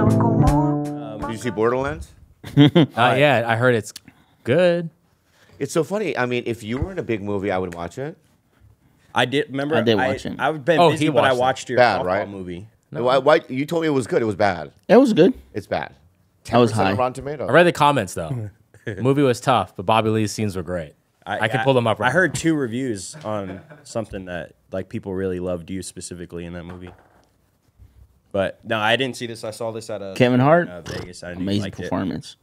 Did you see Borderlands? Yeah, I heard it's good. It's so funny. I mean, if you were in a big movie, I would watch it. I did. Remember, I did watch it. I've been busy, but I watched your bad, softball right? movie. No. Why? You told me it was good. It was bad. It was good. It's bad. I was 10% high. on Rotten Tomatoes. I read the comments though. The movie was tough, but Bobby Lee's scenes were great. I could pull them up. Right I heard 2 reviews on something that like people really loved you specifically in that movie. But no, I didn't see this. I saw this at Kevin Hart. Vegas. I Amazing performance.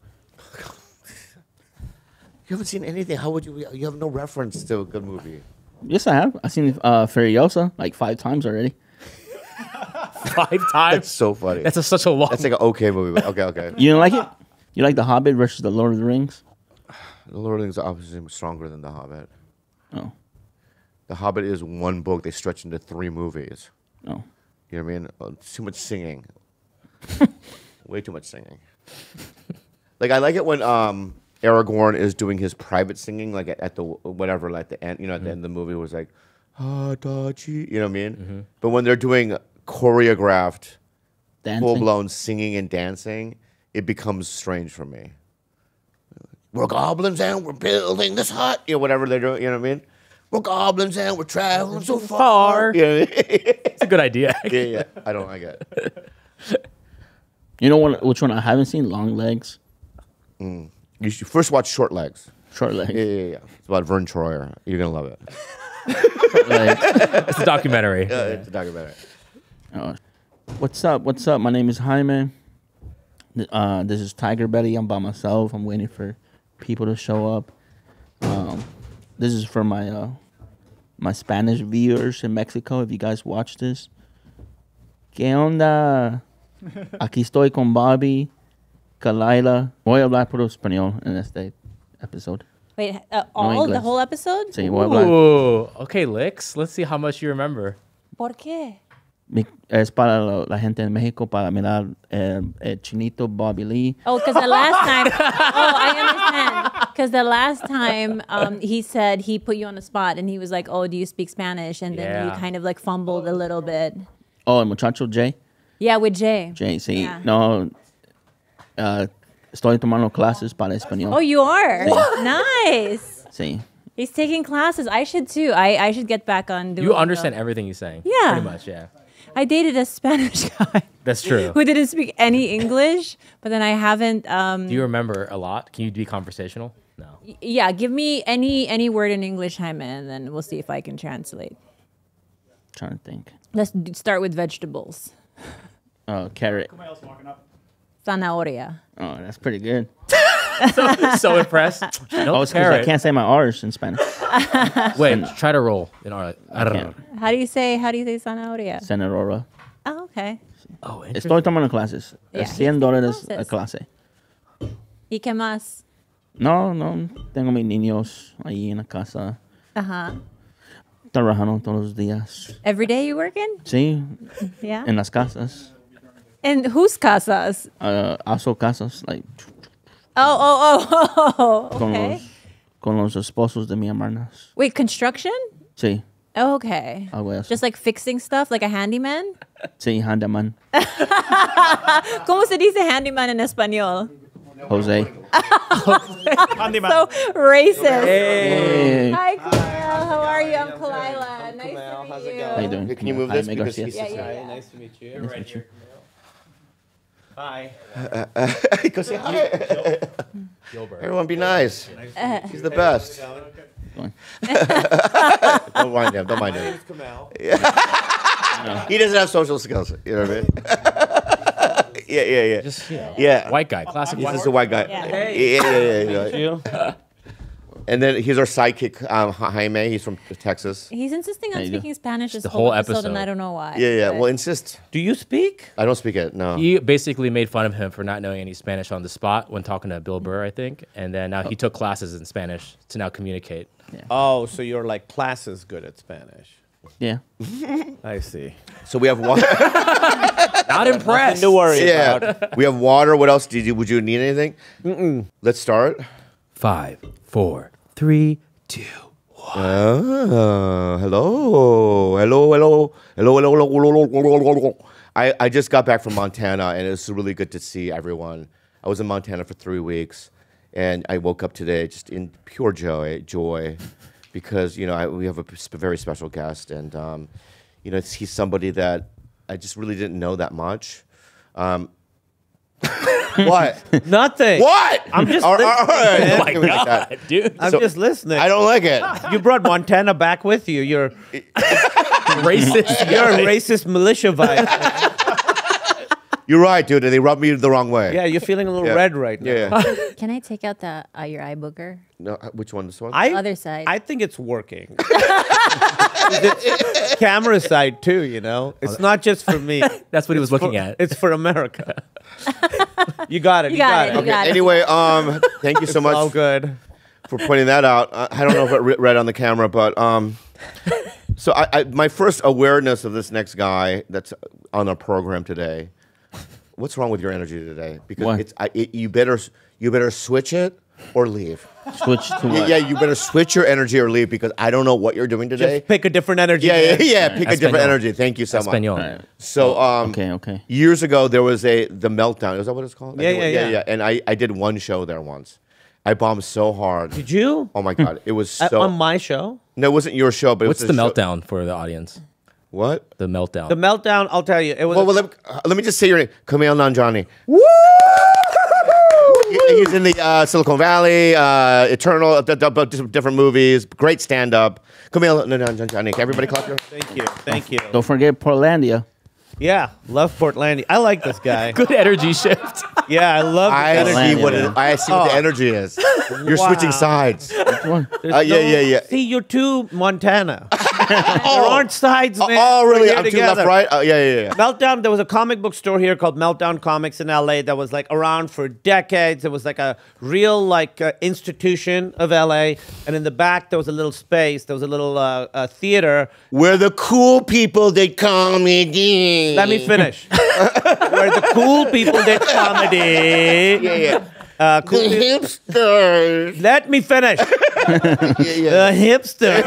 You haven't seen anything. How would you? You have no reference to a good movie. Yes, I have. I've seen Furiosa like 5 times already. 5 times. That's so funny. That's such a long. That's like an okay movie. But okay. You didn't like it? You like The Hobbit versus The Lord of the Rings? The Lord of the Rings is obviously stronger than The Hobbit. Oh. The Hobbit is one book. They stretch into 3 movies. Oh. You know what I mean? It's too much singing. Way too much singing. Like I like it when Aragorn is doing his private singing, like at the whatever, like the end. You know, at the end of the movie was like, Dachi. You know what I mean? But when they're doing choreographed, full blown singing and dancing, it becomes strange for me. We're goblins and we're building this hut. You know, whatever they're doing. You know what I mean? We're goblins and we're traveling so far. You know what I mean? It's a good idea. Yeah. I don't like it. You know which one I haven't seen? Long Legs. You should first watch Short Legs. Short Legs. Yeah. It's about Vern Troyer. You're gonna love it. It's a documentary. It's a documentary. What's up? My name is Jaime. This is TigerBelly. I'm by myself. I'm waiting for people to show up. This is for my my Spanish viewers in Mexico. If you guys watch this, ¿Qué onda? Aquí estoy con Bobby, Khalyla. Voy a hablar puro español en este episode. Wait, No the inglés. whole episode? Sí, voy a hablar. Ooh, okay, Licks. Let's see how much you remember. ¿Por qué? Es para la gente en México para mirar el chinito Bobby Lee. Oh, because the last time. Oh, I understand. Because the last time he said he put you on the spot and he was like, "Oh, do you speak Spanish?" And then you kind of like fumbled a little bit. Oh, el muchacho Jay. Yeah, with Jay. Jay, sí. Yeah. No, estoy tomando clases para español. Oh, you are? Sí. Nice. Sí. He's taking classes. I should too. I should get back on doing You understand everything he's saying. Yeah. Pretty much, yeah. I dated a Spanish guy. That's true. Who didn't speak any English, but then I haven't. Do you remember a lot? Can you be conversational? No. Yeah, give me any word in English, Jaime, and then we'll see if I can translate. Trying to think. Let's start with vegetables. Carrot. Zanahoria. Oh, that's pretty good. So impressed. No, It's 'cause I can't say my R's in Spanish. Wait, try to roll. In our, How do you say zanahoria? Senadora. Oh, okay. Oh, interesting. Estoy tomando clases. Yeah, $100 clases. a clase. ¿Y qué más? No. Tengo mis niños ahí en la casa. Trabajando todos los días. Every day you working? Sí, Yeah. en las casas. And whose casas? Also casas, like, Oh. Okay. con los esposos de mi hermanas. Wait, construction? Sí. Oh, okay. Hago eso. Just like fixing stuff, like a handyman? Sí, handyman. ¿Cómo se dice handyman en español? Jose. So racist. Hey. Hi, Kumail. How are you? I'm Khalyla. Nice to meet you. How you doing? Can you move this? Jaime Because Garcia. he's Yeah. Nice to meet you. Nice to meet you. Hi. Go say hi. Gilbert. Everyone be nice. He's the best. Go on. Don't mind him. Don't mind him. It's Kumail. He doesn't have social skills. You know what I mean? Yeah. Just, Yeah. white guy. Classic He's white just a white guy. Yeah. Yeah. And then here's our sidekick, Jaime. He's from Texas. He's insisting on you go. speaking Spanish this The whole whole episode, and episode. I don't know why. Yeah. but- Well, insist. Do you speak? I don't speak it. No. He basically made fun of him for not knowing any Spanish on the spot when talking to Bill Burr, I think. And then now he took classes in Spanish to now communicate. Oh, so you're like classes good at Spanish. Yeah. I see. So we have water. Not impressed. No worry about. Yeah. We have water. What else would you need anything? Let's start. 5, 4, 3, 2. Hello. Hello. I just got back from Montana, and it's really good to see everyone. I was in Montana for 3 weeks, and I woke up today just in pure joy, because we have a very special guest, and he's somebody that I just really didn't know that much. What? Nothing. What? I'm just all listening, right. man. Oh my God, dude. I'm just listening. I don't like it. You brought Montana back with you. You're Racist. you're a racist militia vibe. You're right, dude. They rubbed me the wrong way. Yeah, you're feeling a little red right now. Yeah. Can I take out the your eye booger? No, which one? This one? Other side. I think it's working. It's camera side too, It's not just for me. That's what he was looking at. It's for America. You got it. You got it. Okay. got it. Anyway, thank you so much All good. for pointing that out. I don't know if it read on the camera, but so my first awareness of this next guy that's on our program today. What's wrong with your energy today? Because What? You better switch it or leave. Switch to what? Yeah, you better switch your energy or leave, because I don't know what you're doing today. Just pick a different energy. Yeah, man. pick a different Espanol. energy. Thank you so much. Espanol. Right. So, Okay. years ago there was the meltdown. Is that what it's called? Yeah. And I did one show there once. I bombed so hard. Did you? Oh my God, it was so. On my show? No, it wasn't your show, but What's it the was a show- meltdown for the audience? What? The meltdown. The meltdown, I'll tell you. It was Well, let me just say your name, Kumail Nanjiani. Woo! He's in the Silicon Valley, Eternal, different movies. Great stand-up. Kumail Nanjiani. Can everybody clap your? Thank you. Don't forget Portlandia. Yeah, love Portlandia. I like this guy. Good energy shift. Yeah, I love the I energy. see what Portlandia. I see what the energy is. You're switching sides. Which one? Yeah. See, you're too Montana. There aren't sides, man. Oh, We're really? here I'm too together. left, right? Yeah. Meltdown, there was a comic book store here called Meltdown Comics in LA that was like around for decades. It was like a real institution of LA. And in the back, there was a little space. There was a little theater. Where the cool people did comedy. Let me finish. Where the cool people did comedy. Yeah. Cool The hipsters. Let me finish. The hipster.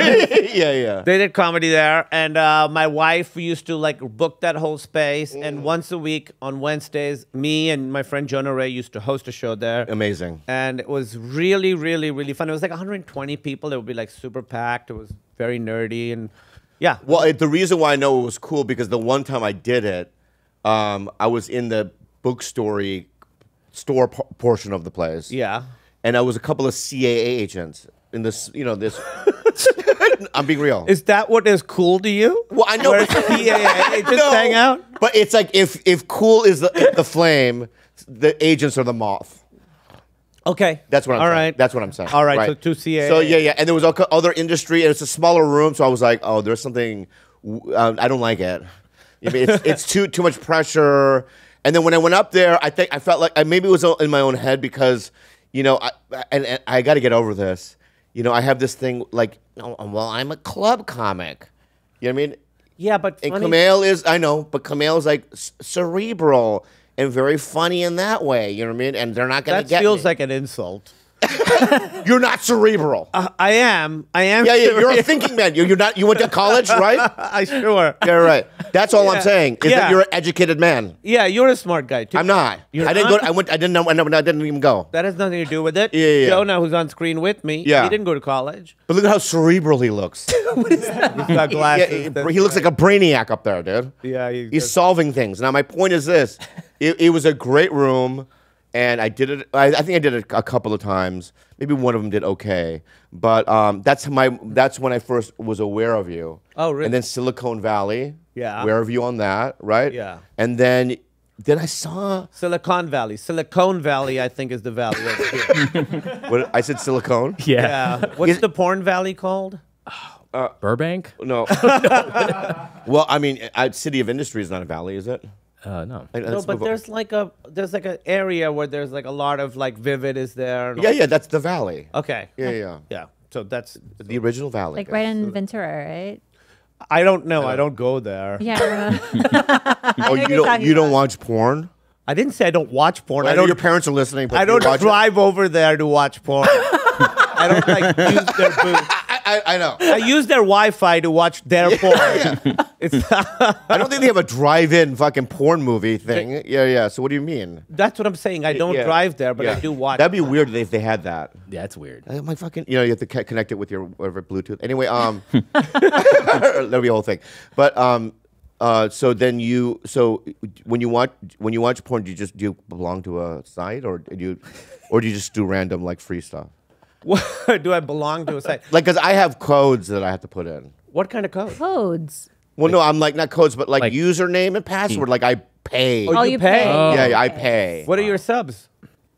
Yeah. They did comedy there, and my wife used to book that whole space. And once a week on Wednesdays, me and my friend Jonah Ray used to host a show there. Amazing. And it was really, really, really fun. It was like 120 people. It would be super packed. It was very nerdy, and yeah. Well, the reason why I know it was cool, because the one time I did it, I was in the store portion of the place. Yeah. And I was a couple of CAA agents in this, this. I'm being real. Is that what is cool to you? Well, I know. Where CAA agents hang out? But it's like if cool is the flame, the agents are the moth. Okay. That's what I'm All saying. right. That's what I'm saying. All right, so two CAA. So yeah. And there was other industry, and it's a smaller room, so I was like, oh, there's something, I don't like it. I mean, it's too much pressure. And then when I went up there, I felt like maybe it was in my own head, because, I got to get over this. I have this thing I'm a club comic. You know what I mean? Yeah, but And funny- Kumail is, I know, but Kumail is cerebral and very funny in that way. You know what I mean? And they're not going to that get feels me. like an insult. You're not cerebral. I am. Yeah, you're a thinking man. You're not. You went to college, right? I sure. Yeah, right. That's all I'm Yeah. saying. Is Yeah. that you're an educated man? Yeah, you're a smart guy too. I'm not. You're I didn't not? go. I didn't know. I didn't even go. That has nothing to do with it. Yeah. Jonah, who's on screen with me, Yeah. he didn't go to college. But look at how cerebral he looks. He's got glasses. Yeah, he looks like a brainiac up there, dude. Yeah, He's solving things. Now, my point is this: it was a great room, and I did it. I think I did it a couple of times. Maybe one of them did okay, but that's when I first was aware of you. Oh, really? And then Silicon Valley. Yeah. Aware of you on that, right? Yeah. And then I saw. Silicon Valley. Silicon Valley, I think, is the valley over here. What I said, Silicon. Yeah. What's the porn valley called? Burbank? No. Well, I mean, City of Industry is not a valley, is it? No. No, Let's but move on. there's an area where there's a lot of Vivid is there. and- Yeah, that's the valley. Okay. Yeah. Yeah. So that's. The original valley. Like right in Ventura, right? I don't know. I don't go there. Yeah. Oh, you don't watch porn? I didn't say I don't watch porn. I I know don't. your parents are listening. But I don't you watch it. drive over there to watch porn. I don't like use their booth. I know. I use their Wi-Fi to watch their porn. It's I don't think they have a drive-in fucking porn movie thing. Yeah. So what do you mean? that's what I'm saying. I don't Yeah. drive there, but Yeah. I do watch. That'd be weird if they had that. Yeah, it's weird. My fucking, you have to connect it with your whatever Bluetooth. Anyway, that'd be a whole thing. But so when you watch porn, do you belong to a site or do you just do random like free stuff? Do I belong to a site? Like, because I have codes that I have to put in. What kind of code? Codes. Well, no, I'm like not codes, but like Like- username and password. Like I pay. Oh, you pay? Oh. Yeah, I pay. What are your subs?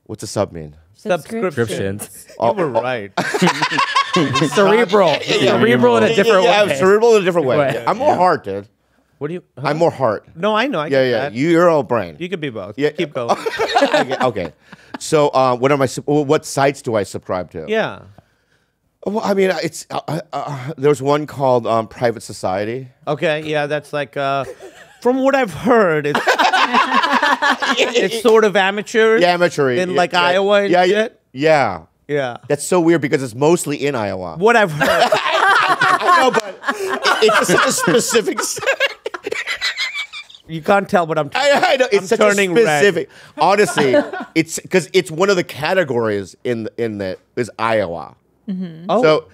What's a sub mean? Subscriptions. You were right. Cerebral. Cerebral in a different Yeah, way. cerebral in a different way. Way. Yeah. I'm more heart, dude. What do you? I'm more heart. No, I know. I get Yeah. that. You're all brain. You could be both. Yeah. Keep going. Okay. So, what sites do I subscribe to? Yeah. Well, I mean, it's there's one called Private Society. Okay. Yeah, that's like. From what I've heard, it's sort of amateur. Yeah, amateur in like Iowa and shit. Yeah. Yeah. That's so weird because it's mostly in Iowa. What I've heard. I know, but it's such a specific. You can't tell what I'm. I know it's I'm such turning a specific. Honestly, it's because it's one of the categories in the is Iowa. Oh. So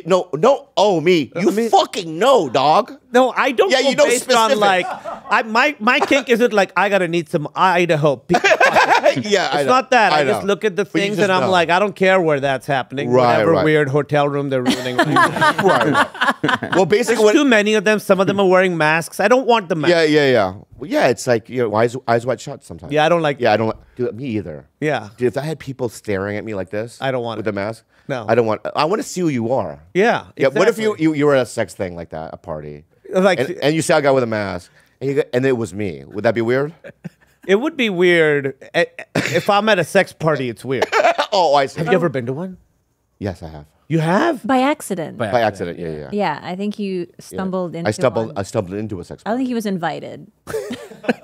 no. Oh me, you fucking know, dog. No, I don't. Yeah, go you know based on specific. like, my kink isn't like I gotta need some Idaho. Yeah, It's not that. I just know. look at the But you things just and I'm know. like, I don't care where that's happening. Right, Whatever right. weird hotel room they're ruining. right. Well, basically, There's too many of them. Some of them are wearing masks. I don't want the mask. yeah. Well, yeah, it's like eyes wide shut sometimes. Yeah, I don't like. Yeah, I don't. Dude, me either. Yeah. Dude, if I had people staring at me like this, I don't want with it. the mask. No. I don't want. I want to see who you are. Yeah. Yeah. What if exactly. you were at a sex thing like that, a party, like? and you saw a guy with a mask, and it was me? Would that be weird? It would be weird if I'm at a sex party. It's weird. Oh, I see. Have you ever been to one? Yes, I have. You have? By accident. By By accident. Yeah. Yeah, I think you stumbled into I stumbled. one. I stumbled into a sex I don't party. think he was invited.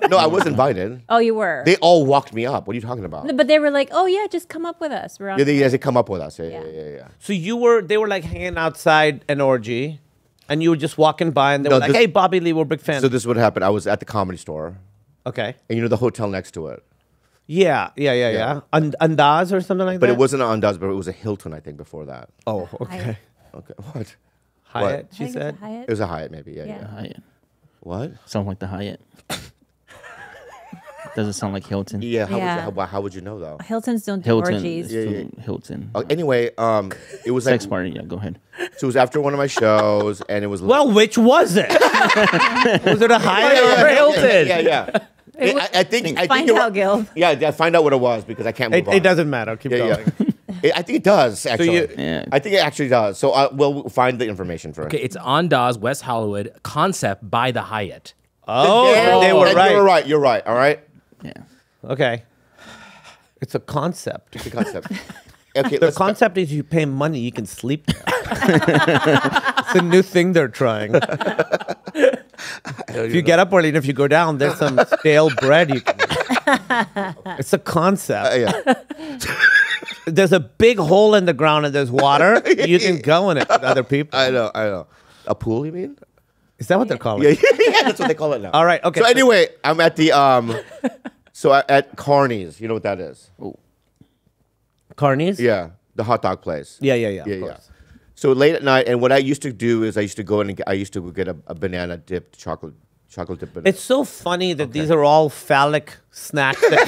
No, I was invited. Oh, you were. They all walked me up. What are you talking about? No, but they were like, "Oh yeah, just come up with us." We're on. Yeah, they come up with us. Yeah. Yeah. So they were like hanging outside an orgy, and you were just walking by, and they No, were like, this- "Hey, Bobby Lee, we're big fans." So this is what happened. I was at the Comedy Store, Okay. and the hotel next to it. Yeah. Andaz or something like But that. it wasn't an Undoes, but it was a Hilton, I think, before that. Oh, okay. Okay, what? Hyatt. I She think it's a said. Hyatt. It was a Hyatt, maybe. Yeah. Yeah. Hyatt. What? Sounds like the Hyatt. Doesn't sound like Hilton. Yeah. Yeah. How would you know though? Hiltons don't do Hilton. orgies. Hilton. Anyway, it was Sex like, party. Yeah, go ahead. so it was after one of my shows, and it was Well, which was it? Was it a Hyatt or a Hilton? Yeah. I think Find you're out, right. Gil. Yeah, find out what it was because I can't move on. It doesn't matter. Keep Yeah, going. yeah. I think it does actually. you- Yeah. I think it actually does. So we'll find the information for it. Okay, it's Andaz, West Hollywood, concept by the Hyatt. Oh, Yeah, they were and right. You're right. You're right. All right. Yeah. Okay. It's a concept. The concept. Okay. The concept is you pay money, you can sleep there. It's a new thing they're trying. If you get up early and if you go down, there's some stale bread you can eat. It's a concept. Yeah. There's a big hole in the ground and there's water. You can go in it with other people. I know. A pool, you mean? Is that what they're calling Yeah, it? that's what they call it now. All right, okay. So anyway, I'm at the at Carney's. You know what that is? Carnies? Yeah, the hot dog place. Yeah, Yeah. of course. So late at night, and what I used to do is I used to go in and get a banana dipped chocolate dipped banana. It's so funny that these are all phallic snacks that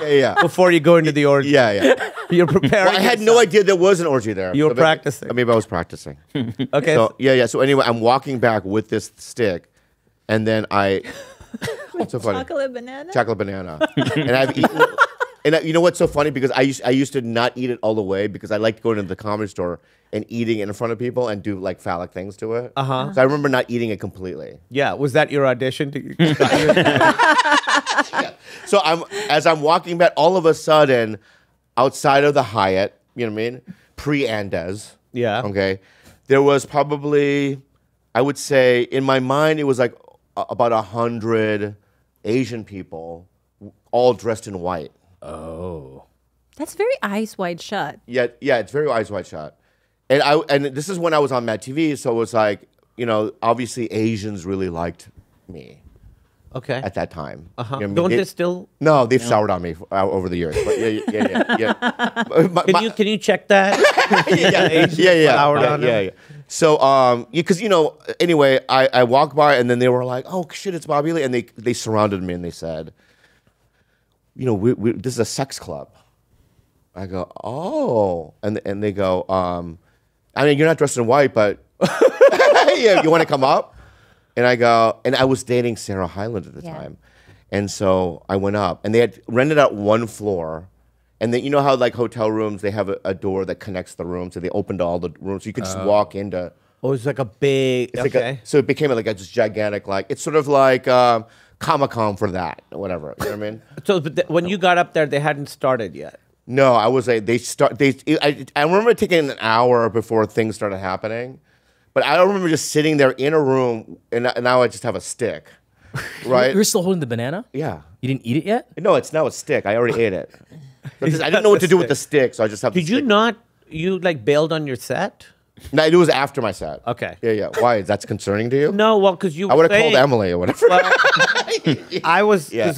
you eat yeah. before you go into the orgy. Yeah. You're preparing. Well, I had no idea there was an orgy there. You were So practicing. Maybe I was practicing. Okay. So yeah. So anyway, I'm walking back with this stick, and then what's so funny? Chocolate banana. Chocolate banana. And I've eaten. And you know what's so funny? Because I used to not eat it all the way because I liked going to the Comedy Store and eating it in front of people and do like phallic things to it. Uh-huh. So I remember not eating it completely. Yeah, was that your audition? So as I'm walking back, all of a sudden, outside of the Hyatt, you know what I mean, pre-Andes. Yeah. Okay. There was probably, I would say, in my mind, it was like about 100 Asian people, all dressed in white. Oh. That's very eyes wide shut. Yeah, it's very eyes wide shut. And this is when I was on Mad TV, so it was like, you know, obviously Asians really liked me Okay. at that time. Uh-huh. You know what I mean? Don't they still? No, they've soured on me over the years. But yeah. Can you check that? yeah. So, because anyway, I walked by and then they were like, "Oh shit, it's Bobby Lee," and they surrounded me and they said, "You know, this is a sex club." I go, "Oh," and they go, "I mean, you're not dressed in white, but yeah, you want to come up?" And I go, and I was dating Sarah Hyland at the time, and so I went up, and they had rented out one floor. And then you know how like hotel rooms, they have a door that connects the rooms, so they opened all the rooms, so you could just walk into. Oh, it's like a big. It's like so it became like a just gigantic, like it's sort of like Comic-Con for that, or whatever. You know what I mean? So, but when you got up there, they hadn't started yet. No, I was like I remember it taking an hour before things started happening, but I remember just sitting there in a room, and now I just have a stick, right? You're still holding the banana? Yeah. You didn't eat it yet? No, it's now a stick. I already ate it. I didn't know what to do with the stick, so I just have. Did you not? You like bailed on your set? No, it was after my set. Okay. Yeah. Why? That's concerning to you? No, well, because you. I would have called Emily or whatever. Well, I was. Yeah.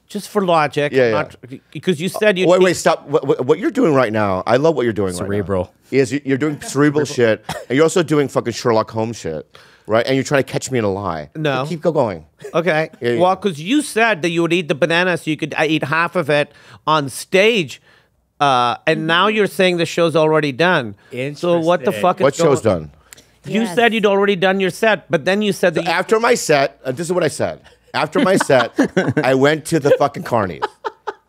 Just for logic. Yeah. Because you said you. Wait, stop. What you're doing right now, I love what you're doing Cerebral. right now. Is you're doing cerebral shit, and you're also doing fucking Sherlock Holmes shit, right? And you're trying to catch me in a lie. No. Keep going. Okay. Yeah. Well, because you said that you would eat the banana so you could eat half of it on stage. And now you're saying the show's already done. So what the fuck is What show's done? You said you'd already done your set, but then you said that After my set, this is what I said. After my set, I went to the fucking Carnies.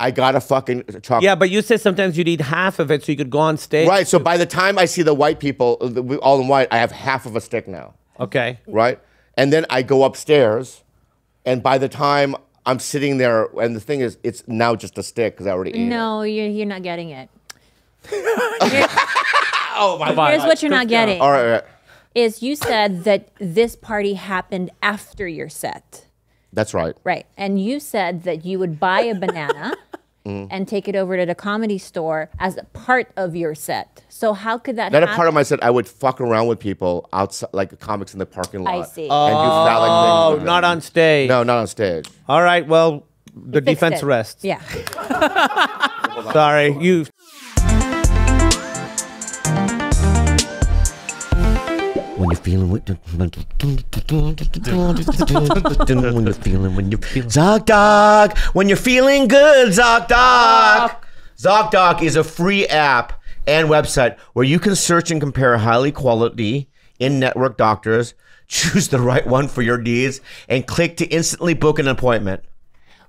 I got a fucking chocolate. Yeah, but you said sometimes you'd eat half of it so you could go on stage. Right, so by the time I see the white people, all in white, I have half of a stick now. Okay. Right? And then I go upstairs, and by the time I'm sitting there, and the thing is, it's now just a stick because I already ate it. No, you're not getting it. Oh my God. Here's what you're not getting. All right. Is you said that this party happened after your set. That's right. Right. And you said that you would buy a banana and take it over to the Comedy Store as a part of your set. So how could that Not happen? a part of my set. I would fuck around with people outside, like comics in the parking lot. I see. And do phallic things. with them. Not on stage. No, not on stage. All right, well, the Fixed defense it. rests. Yeah. Sorry, you. When you're feeling ZocDoc, when you're feeling good, ZocDoc. ZocDoc is a free app and website where you can search and compare highly quality in-network doctors, choose the right one for your needs, and click to instantly book an appointment.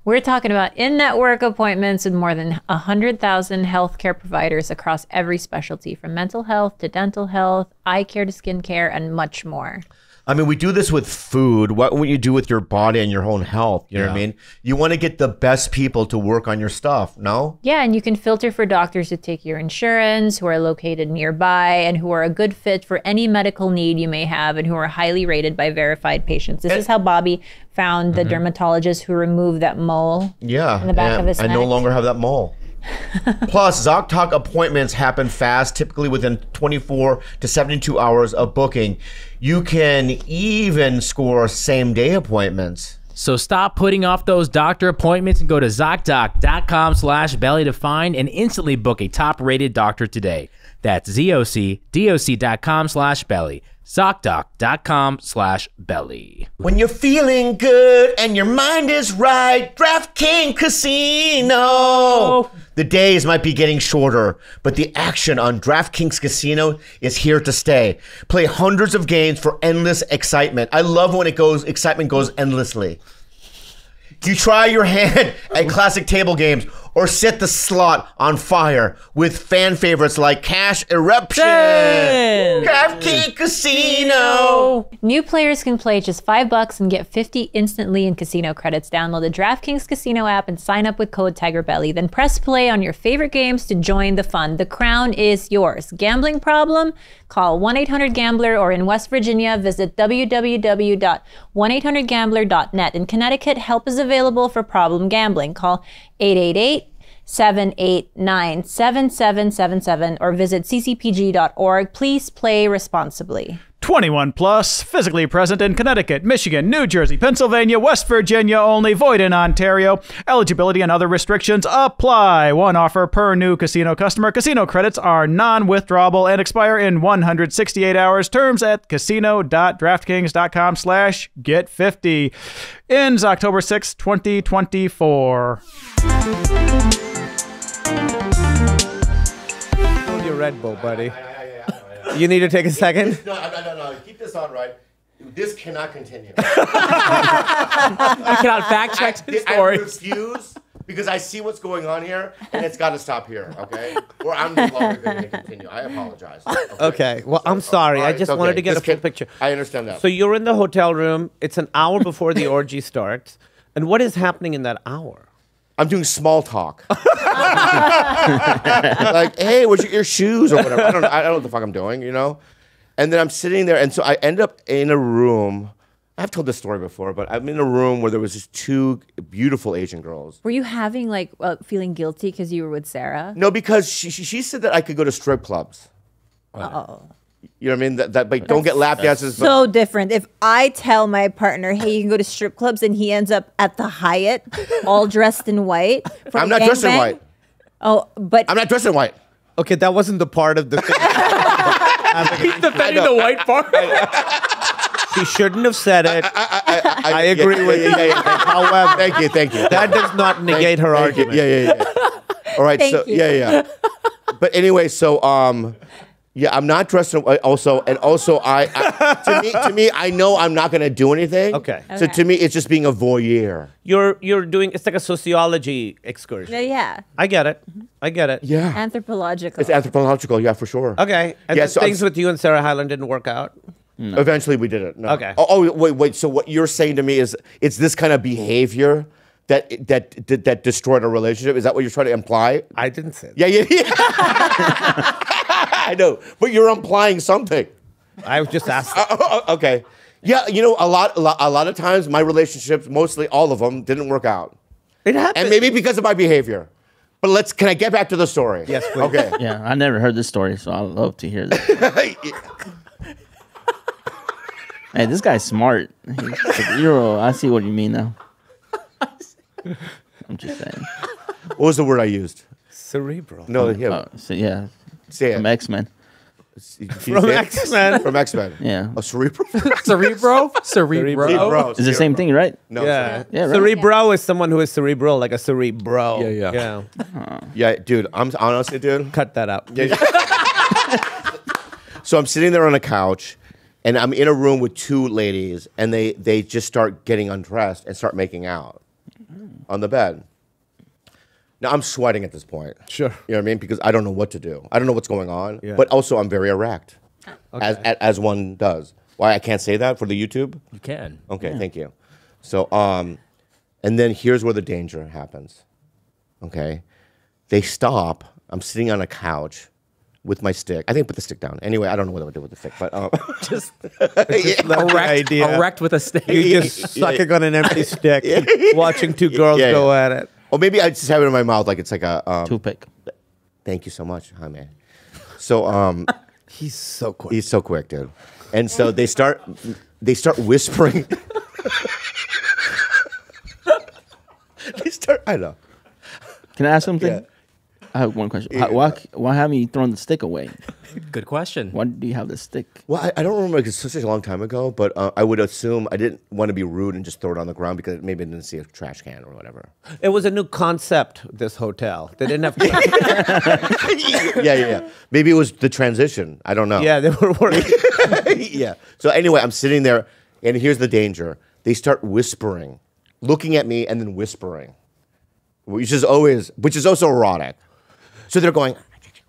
We're talking about in-network appointments with more than 100,000 healthcare providers across every specialty, from mental health to dental health, eye care to skin care, and much more. I mean, we do this with food. What would you do with your body and your own health? You know what I mean? You want to get the best people to work on your stuff, no? Yeah, and you can filter for doctors who take your insurance, who are located nearby, and who are a good fit for any medical need you may have, and who are highly rated by verified patients. This is how Bobby found the dermatologist who removed that mole in the back of his neck. I no longer have that mole. Plus, ZocDoc appointments happen fast, typically within 24 to 72 hours of booking. You can even score same-day appointments. So stop putting off those doctor appointments and go to ZocDoc.com/belly to find and instantly book a top-rated doctor today. That's ZocDoc.com/belly. ZocDoc.com/belly. When you're feeling good and your mind is right, DraftKings Casino. The days might be getting shorter, but the action on DraftKings Casino is here to stay. Play hundreds of games for endless excitement. I love when excitement goes endlessly. You try your hand at classic table games or set the slot on fire with fan favorites like Cash Eruption, Ten. DraftKings Casino. New players can play just $5 and get 50 instantly in casino credits. Download the DraftKings Casino app and sign up with code TigerBelly. Then press play on your favorite games to join the fun. The crown is yours. Gambling problem? Call 1-800-GAMBLER or in West Virginia, visit www.1800gambler.net. In Connecticut, help is available for problem gambling. Call 888-789-7777 or visit ccpg.org. Please play responsibly. 21 plus, physically present in Connecticut, Michigan, New Jersey, Pennsylvania, West Virginia only, void in Ontario. Eligibility and other restrictions apply. One offer per new casino customer. Casino credits are non-withdrawable and expire in 168 hours. Terms at casino.draftkings.com/get50. Ends October 6, 2024. Hold your Red Bull, buddy. You need to take a second? No. Keep this on, right? This cannot continue. You cannot fact check the I story. refuse because I see what's going on here, and it's got to stop here, okay? Or I'm no longer going to continue. I apologize. Okay. Well, I'm sorry. All I right, just it's wanted okay. to get This a full can- picture. I understand that. So you're in the hotel room. It's an hour before the orgy starts. And what is happening in that hour? I'm doing small talk. Like, hey, where's your shoes or whatever? I don't know what the fuck I'm doing, you know? And then I'm sitting there, and so I end up in a room. I've told this story before, but I'm in a room where there was just two beautiful Asian girls. Were you having like feeling guilty because you were with Sarah? No, because she said that I could go to strip clubs. Oh. You know what I mean? But don't get lap dances. but- So different. If I tell my partner, hey, you can go to strip clubs, and he ends up at the Hyatt, all dressed in white. for I'm a not dressed in gangbang. white. Oh, but I'm not dressed in white. Okay, that wasn't the part of the thing. He's defending the white part. She shouldn't have said it. I Yeah, agree with you. yeah. However, Thank you. that does not negate her Thank you. argument. Yeah. All right, Thank so you. yeah. But anyway, so yeah, I'm not dressed in white. Also, I to me, I know I'm not going to do anything. Okay. So to me, it's just being a voyeur. You're doing, it's like a sociology excursion. yeah, I get it. Yeah. anthropological. It's anthropological, yeah, for sure. Okay. And Yeah, then so things with you and Sarah Hyland didn't work out. Eventually, we did it. No. Okay. Oh, wait. So what you're saying to me is it's this kind of behavior that destroyed our relationship? Is that what you're trying to imply? I didn't say that. Yeah. I know, but you're implying something. I was just asking. Okay. Yeah, you know, a lot of times my relationships, mostly all of them, didn't work out, It happened. and maybe because of my behavior. But can I get back to the story? Yes, please. Okay. Yeah, I never heard this story, so I'd love to hear this. Hey, this guy's smart. I see what you mean now. I'm just saying. What was the word I used? Cerebral. No, yeah. So yeah, Say from it. X-Men. Can you From say it? X-Men. From X-Men. Yeah, A cerebral. Cerebro? Cerebro. it's the same thing, right? No. Yeah. Yeah, right. Cerebro is someone who is cerebral, like a cerebro. Yeah. Yeah, dude. I'm honestly, dude. Cut that out. So I'm sitting there on a couch, and I'm in a room with two ladies, and they just start getting undressed and start making out on the bed. Now I'm sweating at this point. Sure. You know what I mean? Because I don't know what to do. I don't know what's going on. Yeah. But also I'm very erect, as one does. Why I can't say that for the YouTube? You can. Okay, thank you. So and then here's where the danger happens. Okay, they stop. I'm sitting on a couch with my stick. I think I put the stick down. Anyway, I don't know what I would do with the stick, but Just Erect. erect with a stick. You just sucking on an empty stick, watching two girls Yeah, go yeah. at it. or maybe I just have it in my mouth like it's like a Toothpick. Thank you so much, Jaime. So He's so quick. he's so quick, dude. And so they start whispering. I know. Can I ask something? Yeah. I have one question. Yeah. Why haven't you thrown the stick away? Good question. Why do you have the stick? Well, I don't remember because it's such a long time ago, but I would assume I didn't want to be rude and just throw it on the ground because maybe I didn't see a trash can or whatever. It was a new concept, this hotel. They didn't have Yeah. Maybe it was the transition. I don't know. Yeah, they were working. Yeah. So anyway, I'm sitting there, and here's the danger. They start whispering, looking at me, and then whispering. which is also erotic. So they're going,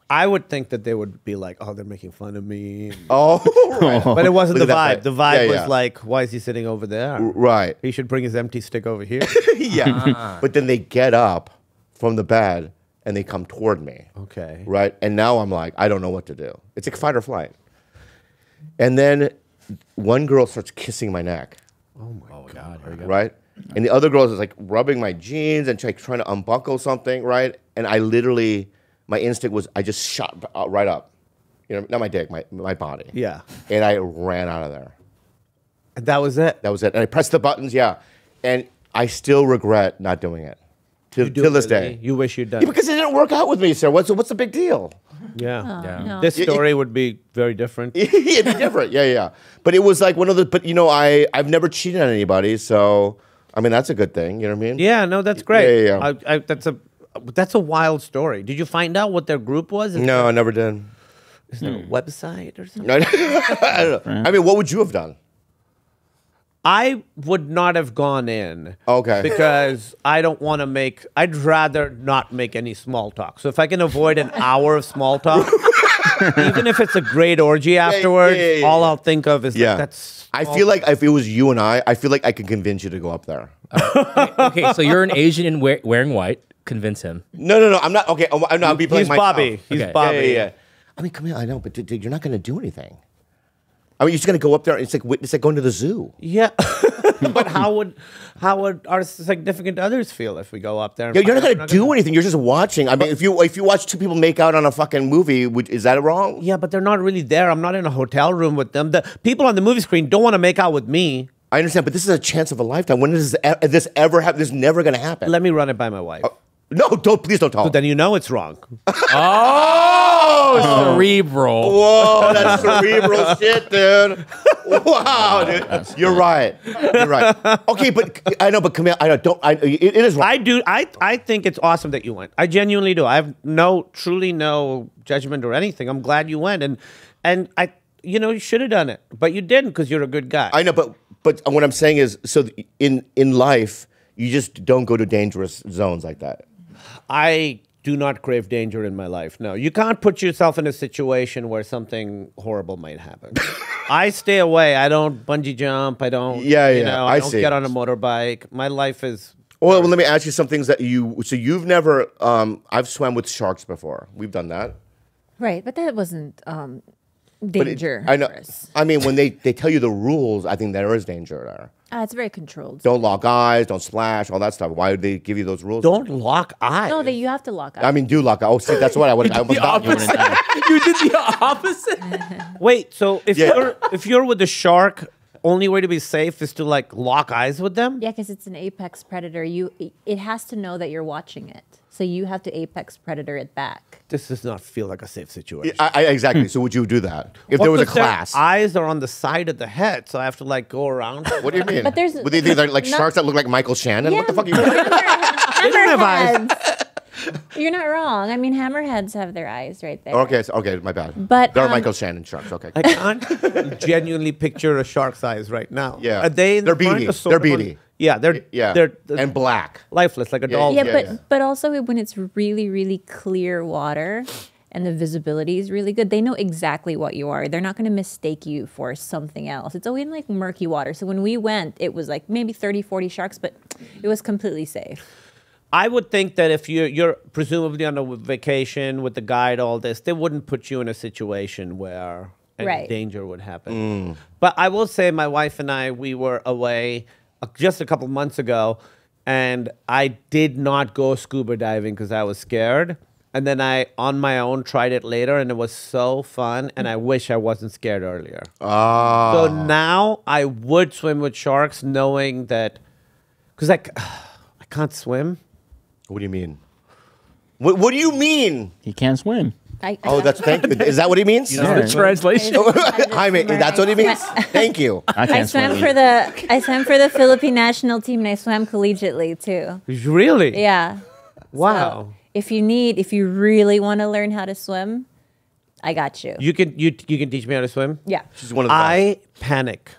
I would think that they would be like, oh, they're making fun of me. oh, right. But it wasn't Look the at that vibe. The fight. vibe Yeah, was yeah. like, why is he sitting over there? Right. He should bring his empty stick over here. Yeah. But then they get up from the bed and they come toward me. Okay. Right. And now I'm like, I don't know what to do. It's like fight or flight. And then one girl starts kissing my neck. Oh God, here we go. Right. And the other girl is like rubbing my jeans and trying to unbuckle something. Right. And I literally, my instinct was I just shot right up. You know, not my dick, my body. Yeah. And I ran out of there. And that was it. That was it. And I pressed the buttons, yeah. And I still regret not doing it. Till this day. You wish you'd done Yeah, because it didn't work out with me, sir. What's the big deal? it. Yeah. Oh, no. This story would be very different. It'd be different. Yeah. But it was like one of the, but you know, I've never cheated on anybody. So, I mean, that's a good thing. You know what I mean? Yeah, no, that's great. Yeah. That's a wild story. Did you find out what their group was? No, I never did. Is there a website or something? No, I don't know. I mean, what would you have done? I would not have gone in. Okay. Because I don't want to I'd rather not make any small talk. So if I can avoid an hour of small talk, even if it's a great orgy afterwards, yeah. all I'll think of is Yeah. like, that's. I feel like if it was you and I feel like I could convince you to go up there. Okay, so you're an Asian and wearing white. Convince him. No. I'm not. Okay. I'm not. I'll be playing He's myself. Bobby. He's Okay. Bobby. Yeah. I mean, come here. I know, but dude, you're not going to do anything. I mean, you're just going to go up there. And it's like going to the zoo. Yeah. But how would our significant others feel if we go up there? And You're not find out going to we're do anything. You're just watching. I mean, if you watch two people make out on a fucking movie, is that wrong? Yeah, but they're not really there. I'm not in a hotel room with them. The people on the movie screen don't want to make out with me. I understand, but this is a chance of a lifetime. When does this ever happen? This is never going to happen. Let me run it by my wife. No, please don't talk. But then you know it's wrong. Oh, Cerebral. whoa, that's cerebral shit, dude. Wow, dude. You're right. Okay, but I know, but Kumail, it is wrong. I do. I think it's awesome that you went. I genuinely do. I have truly no judgment or anything. I'm glad you went, and I, you should have done it, but you didn't because you're a good guy. I know, but what I'm saying is, so in life, you just don't go to dangerous zones like that. I do not crave danger in my life. No, you can't put yourself in a situation where something horrible might happen. I stay away. I don't bungee jump. I don't. Yeah, I I don't see. get on a motorbike. My life is. Well, let me ask you some things that so you've never, I've swam with sharks before. We've done that. Right, but that wasn't But danger. I know. for us. I mean, when they tell you the rules, I think there is danger there. It's very controlled. Don't lock eyes, don't splash, all that stuff. Why would they give you those rules? Don't lock eyes. No, you have to lock up. I mean, do lock eyes. Oh, see, that's what I would. I almost got you. You did the opposite. Wait. So if Yeah. you're with a shark, only way to be safe is to like lock eyes with them. Yeah, because it's an apex predator. It has to know that you're watching it, so you have to apex predator it back. This does not feel like a safe situation. Exactly. So would you do that if there was a Because their class? eyes are on the side of the head, so I have to like go around. What do you mean? But there's- Would they think they're like not- sharks that look like Michael Shannon? What the fuck are you doing? They don't have eyes. Hammerheads. You're not wrong. I mean, hammerheads have their eyes right there. Okay, my bad. But, there are Michael Shannon sharks. Okay. I can't genuinely picture a shark's eyes right now. Yeah. Are they in the They're front beady. or sort They're of on- beady. Yeah, they're and black. lifeless like a doll. Yeah, Yeah. but also when it's really, really clear water and the visibility is really good, they know exactly what you are. They're not going to mistake you for something else. It's always in like murky water. So when we went, it was like maybe 30, 40 sharks, but it was completely safe. I would think that if you're presumably on a vacation with the guide, all this, they wouldn't put you in a situation where any Right. danger would happen. But I will say, my wife and I, we were away just a couple months ago, and I did not go scuba diving because I was scared. And then I, on my own, tried it later, and it was so fun. And I wish I wasn't scared earlier. So now I would swim with sharks, knowing that, because I can't swim. What do you mean? What do you mean? He can't swim. Oh, that's thank you. Is that what he means? Yeah. Translation. Jaime, that's what he means. Thank you. I I can't swam swim. for the Philippine national team, and I swam collegiately too. Really? Yeah. Wow. So if you really want to learn how to swim, I got you. You can teach me how to swim? Yeah. She's one of the best. I panic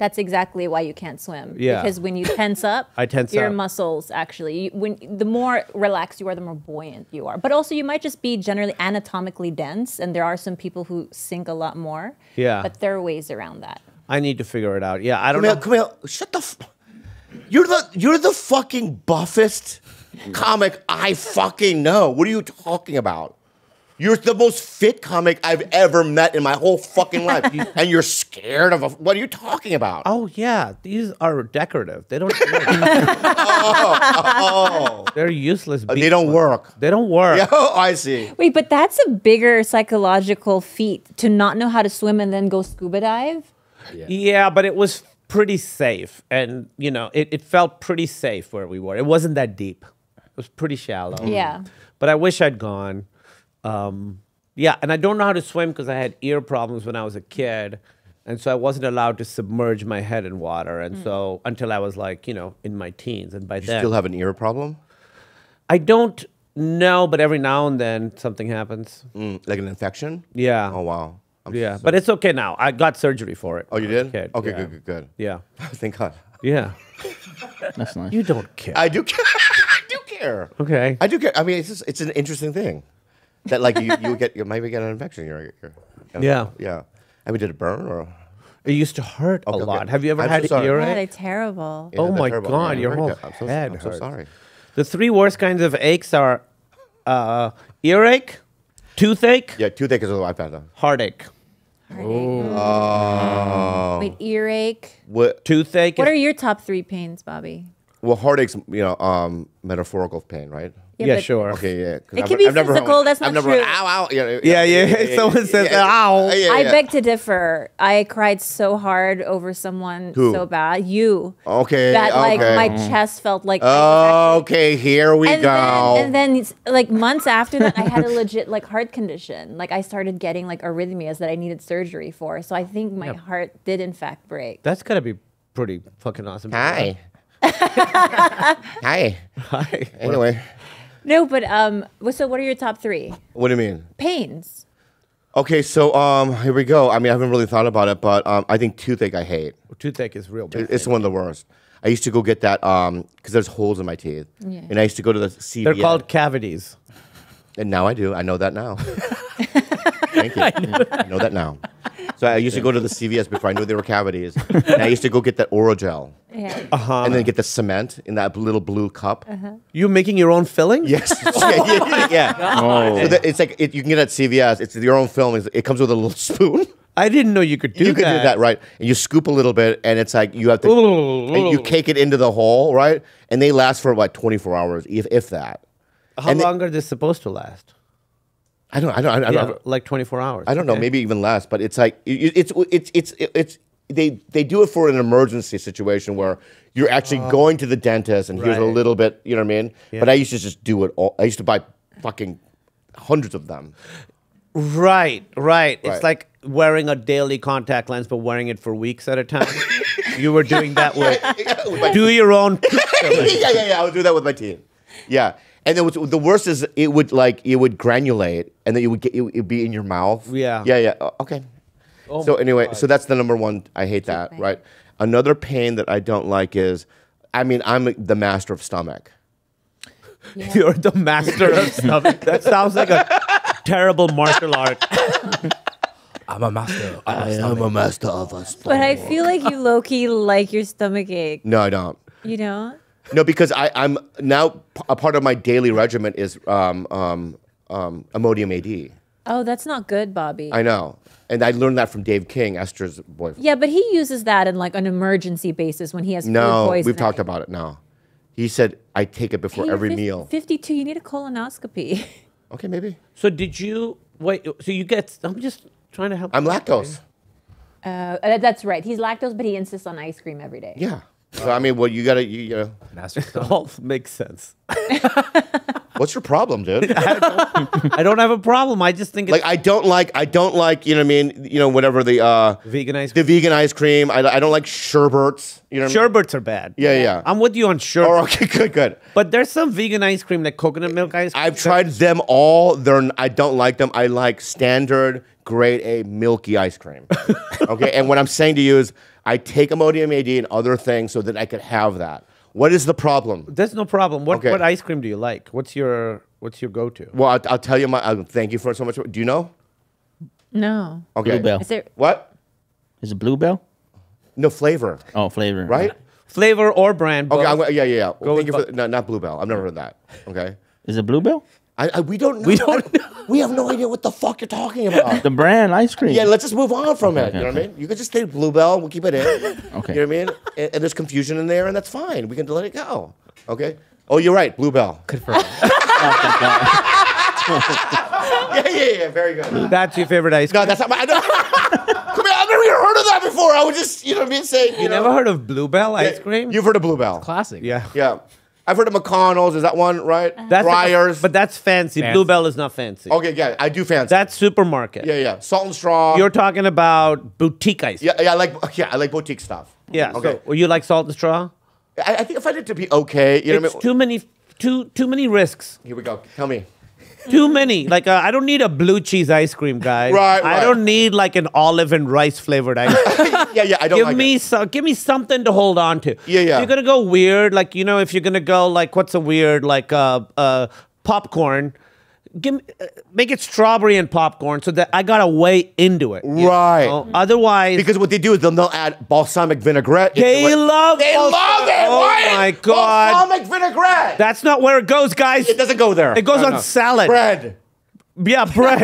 That's exactly why you can't swim. Yeah. Because when you tense up, I tense your up. muscles actually, the more relaxed you are, the more buoyant you are. But also, you might just be generally anatomically dense, and there are some people who sink a lot more. Yeah. But there are ways around that. I need to figure it out. Yeah, I don't know. Kumail, shut the. You're the fucking buffest comic I fucking know. What are you talking about? You're the most fit comic I've ever met in my whole fucking life, and you're scared of a. What are you talking about? Oh yeah, these are decorative. They don't. They're useless. They don't work. They don't work. Yeah, oh, I see. Wait, but that's a bigger psychological feat to not know how to swim and then go scuba dive. Yeah, but it was pretty safe, and you know, it felt pretty safe where we were. It wasn't that deep. It was pretty shallow. Yeah. But I wish I'd gone. Yeah, and I don't know how to swim because I had ear problems when I was a kid, and so I wasn't allowed to submerge my head in water, and so until I was like, you know, in my teens, and by You then still have an ear problem? I don't know, but every now and then something happens. Like an infection? Yeah. Oh wow. Yeah, but it's okay now. I got surgery for it. Oh, you when I was did? a kid. Okay, Yeah. good. Yeah. Thank God. Yeah. That's nice. You don't care. I do care. I do care. Okay. I do care. I mean, it's an interesting thing that like you maybe get an infection. Yeah. Yeah. I mean, did it burn or? It used to hurt a Okay, lot. okay. Have you ever I'm so had sorry. Oh, earache? they're terrible. Yeah, Oh that's my terrible. God, Yeah, your very whole good. head I'm so hurts. sorry. The 3 worst kinds of aches are earache, toothache, Yeah, toothache is what I've had. heartache. Wait, earache. What? Toothache. What is- are your top 3 pains, Bobby? Well, heartache's metaphorical pain, right? Yeah, but- sure. Okay, yeah. 'cause It could be I've never physical, that's I've not never true. Ow, ow. Yeah. Someone says, ow. I beg to differ. I cried so hard over someone Who? so bad. You. Okay. That like okay. my chest felt like. I was actually- Okay, here we and go. then like months after that, I had a legit like heart condition. Like I started getting like arrhythmias that I needed surgery for. So I think my heart did in fact break. That's got to be pretty fucking awesome. Hi. Hi. Hi. Anyway, No, but so what are your top 3 what do you mean? pains? Okay, so here we go. I mean, I haven't really thought about it, but I think toothache I hate. Toothache is real bad. It's one of the worst. I used to go get that because there's holes in my teeth, Yeah. and I used to go to the CVS. They're called cavities. And now I do. I know that now. Thank you. I know that now. So I used to go to the CVS before I knew there were cavities, and I used to go get that Orajel, Yeah. and then get the cement in that little blue cup. You making your own fillings? Yes. yeah. So it's like you can get it at CVS. It's your own film. It comes with a little spoon. I didn't know you could do You that. can do that, right? And you scoop a little bit, and it's like you have to, and you cake it into the hole, right? And they last for about 24 hours, if that. How And they- long are they supposed to last? I don't Like 24 hours. I don't know, Okay. maybe even less. But it's like it's they do it for an emergency situation where you're actually going to the dentist, and here's a Right. little bit. You know what I mean? But I used to just do it all. I used to buy fucking hundreds of them. Right. It's Right. like wearing a daily contact lens, but wearing it for weeks at a time. You were doing that with do your own. yeah. I would do that with my teeth. Yeah. And then the worst is it would granulate, and then it would be in your mouth. Yeah. Yeah. Okay. Oh So my anyway, God. so that's the number one. I hate that. Right. Another pain that I don't like is, I mean, I'm the master of stomach. You're the master of stomach. That sounds like a terrible martial art. I'm a master. I am a master of a stomach. But I feel like you low key like your stomach ache. No, I don't. You know? No, because I'm now a part of my daily regimen is Imodium AD. Oh, that's not good, Bobby. I know, and I learned that from Dave King, Esther's boyfriend. Yeah, but he uses that in like an emergency basis when he has food No, poisoning. we've talked about it now. He said I take it before Hey, you're every meal. 52, you need a colonoscopy. Okay, maybe. So did you wait? So you get? I'm just trying to help. I'm lactose. That's right. He's lactose, but he insists on ice cream every day. Yeah. So I mean, well, you gotta. Master It all makes sense. What's your problem, dude? I don't have a problem. I just think it's Like I don't like. You know what I mean? You know, whatever the vegan ice the cream. vegan ice cream. I don't like sherbets. You know what I mean? Sherbets are bad. Yeah. I'm with you on sherbet. Oh, okay, good. But there's some vegan ice cream, like coconut milk ice cream. I've tried them all. I don't like them. I like standard grade A milky ice cream. Okay, and what I'm saying to you is, I take Imodium AD and other things so that I could have that. What is the problem? There's no problem. What Okay. what ice cream do you like? What's your go-to? Well, I'll tell you thank you for so much. Do you know? No. Okay. Bluebell. Is there? What? Is it Bluebell? No flavor, Oh, flavor. right? Flavor or brand? Okay, both? yeah. Go Thank you with for no, not Bluebell. I've never heard that. Okay. Is it Bluebell? We don't know. We have no idea what the fuck you're talking about. The brand ice cream. Yeah, let's just move on from it. You know what I mean? You could just say Bluebell. We'll keep it in. Okay. You know what I mean? And there's confusion in there, and that's fine. We can let it go. Okay. Oh, you're right. Bluebell. Confirmed. Yeah. Very good. That's your favorite ice cream? No, that's not my. Come here. I've never even heard of that before. I would just, you know what I mean? Say, You never heard of Bluebell ice cream? You've heard of Bluebell. Classic. Yeah. Yeah. I've heard of McConnell's. Is that one, right? That's Briars. but that's fancy. Fancy. Bluebell is not fancy. Okay, yeah. I do fancy. That's supermarket. Yeah. Salt and straw. You're talking about boutique ice cream. I like boutique stuff. Yeah. Okay. So, well, you like salt and straw? I think I find it to be okay. You know It's what I mean? too many risks. Here we go. Tell me. Too many. Like I don't need a blue cheese ice cream, guys. Right. I don't need like an olive and rice flavored ice cream. Yeah. I don't give like me it. give me something to hold on to. Yeah. If you're gonna go weird, like if you're gonna go like what's a weird like popcorn. Make it strawberry and popcorn so that I gotta weigh into it. you Right. know? Otherwise, Because what they do is they'll add balsamic vinaigrette. they love it. Oh Why? my god, Balsamic vinaigrette. that's not where it goes, guys. It doesn't go there. It goes No, on salad. Bread. Yeah, bread.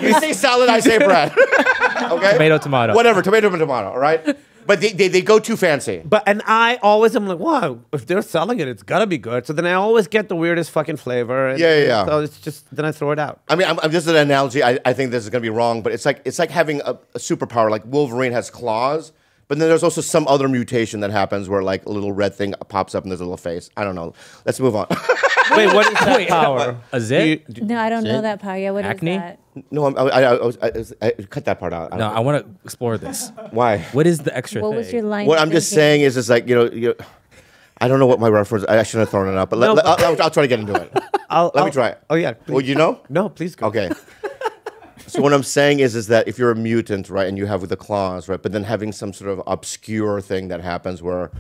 You say salad, I say bread. Okay. Tomato. Whatever. Tomato. All right. But they go too fancy. And I always am like, wow, if they're selling it, it's gotta be good. So then I always get the weirdest fucking flavor. And Yeah. So it's just then I throw it out. I mean, I'm just an analogy. I think this is gonna be wrong, but it's like having a superpower. Like Wolverine has claws, but then there's also some other mutation that happens where like a little red thing pops up and there's a little face. I don't know. Let's move on. Wait, what is that power? A zit? No, I don't know it? that power. Yeah, what is Acne? that? No, I cut that part out. No, I want to explore this. Why? What is the extra What thing? was your line? What of I'm just thinking? saying is like I don't know what my reference. I shouldn't have thrown it out, but No, I'll try to get into it. Let me try it. Oh yeah. Well, you know? No, please go. Okay. So what I'm saying is that if you're a mutant, right, and you have the claws, right, but then having some sort of obscure thing that happens where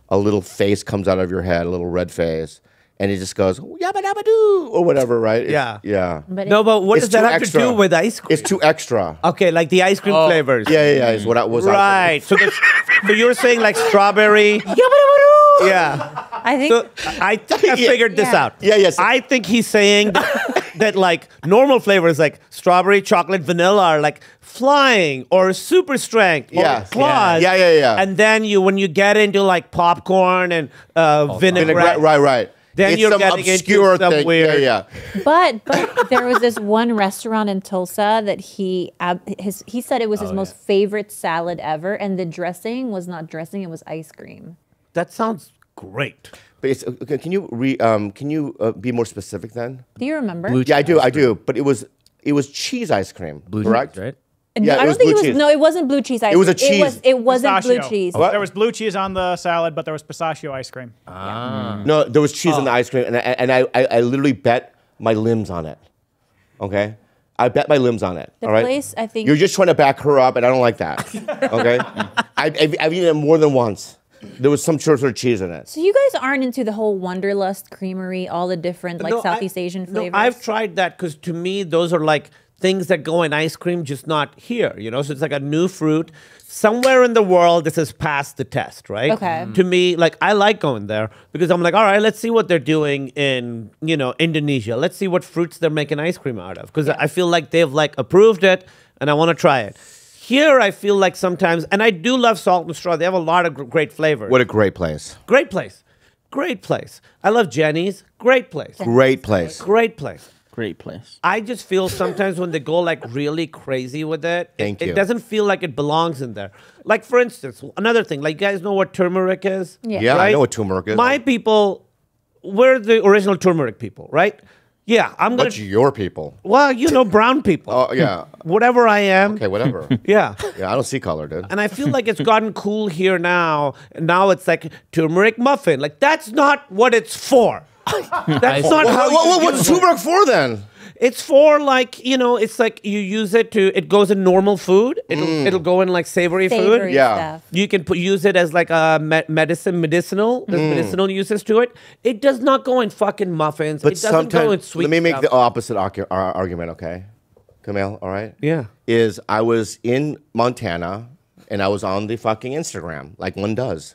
a little face comes out of your head, a little red face, and it just goes yabba dabba doo or whatever, right? Yeah. But No, but what It's does that too have extra. to do with ice cream? It's too extra. Okay, like the ice cream flavors. Yeah. Is what I was. Right. So you're saying like strawberry. Yeah. I think So I think I figured this Yeah. out. Yeah, yes. I think he's saying that like normal flavors like strawberry, chocolate, vanilla are like flying or super strength or Yes. claws. Yeah. And then when you get into like popcorn and vinaigrette, Right. Then It's you're some getting into obscure some thing. weird- Yeah. But there was this one restaurant in Tulsa that he said it was his most favorite salad ever, and the dressing was not dressing; it was ice cream. that sounds great. But okay, can you be more specific then? Do you remember? Yeah, I do. But it was cheese ice cream, correct? Right? Yeah, I it don't was think blue it was. cheese. No, it wasn't blue cheese ice. It was a cream. cheese. It wasn't blue Pistachio. cheese. What? There was blue cheese on the salad, but there was pistachio ice cream. No, there was cheese in the ice cream, and I literally bet my limbs on it. Okay, I bet my limbs on it. The all right. place, I think- you're just trying to back her up, and I don't like that. Okay, I've eaten it more than once. There was some sort of cheese in it. So you guys aren't into the whole Wanderlust Creamery, all the different like Southeast Asian flavors. No, I've tried that because to me those are like things that go in ice cream, just not here. So it's like a new fruit. Somewhere in the world, this has passed the test, right? Okay. To me, like I like going there because I'm like, all right, let's see what they're doing in Indonesia. Let's see what fruits they're making ice cream out of because I feel like they've like approved it and I want to try it. Here, I feel like sometimes, and I do love Salt and Straw. They have a lot of great flavors. What a great place! Great place. Great place. I love Jenny's. Great place. Great place. Great place. Great place. I just feel sometimes when they go like really crazy with it, Thank you. it doesn't feel like it belongs in there. Like for instance, another thing, like you guys know what turmeric is? Yeah, I Right? know what turmeric is. My people, we're the original turmeric people, right? Yeah, I'm gonna. What's your people? Well, brown people. Oh yeah. Whatever I am. Okay, whatever. Yeah. Yeah, I don't see color, dude. And I feel like it's gotten cool here now. And now it's like turmeric muffin. Like that's not what it's for. That's not how. What's turmeric for then? It's for like, you know, it's like you use it to, it goes in normal food. It'll go in like savory food. Savory Yeah. stuff. You can use it as like a medicinal. There's medicinal uses to it. It does not go in fucking muffins. But it doesn't go in sometimes, sweet let me make stuff. the opposite argument, okay? Kumail, all right? Yeah. Is I was in Montana and I was on the fucking Instagram, like one does,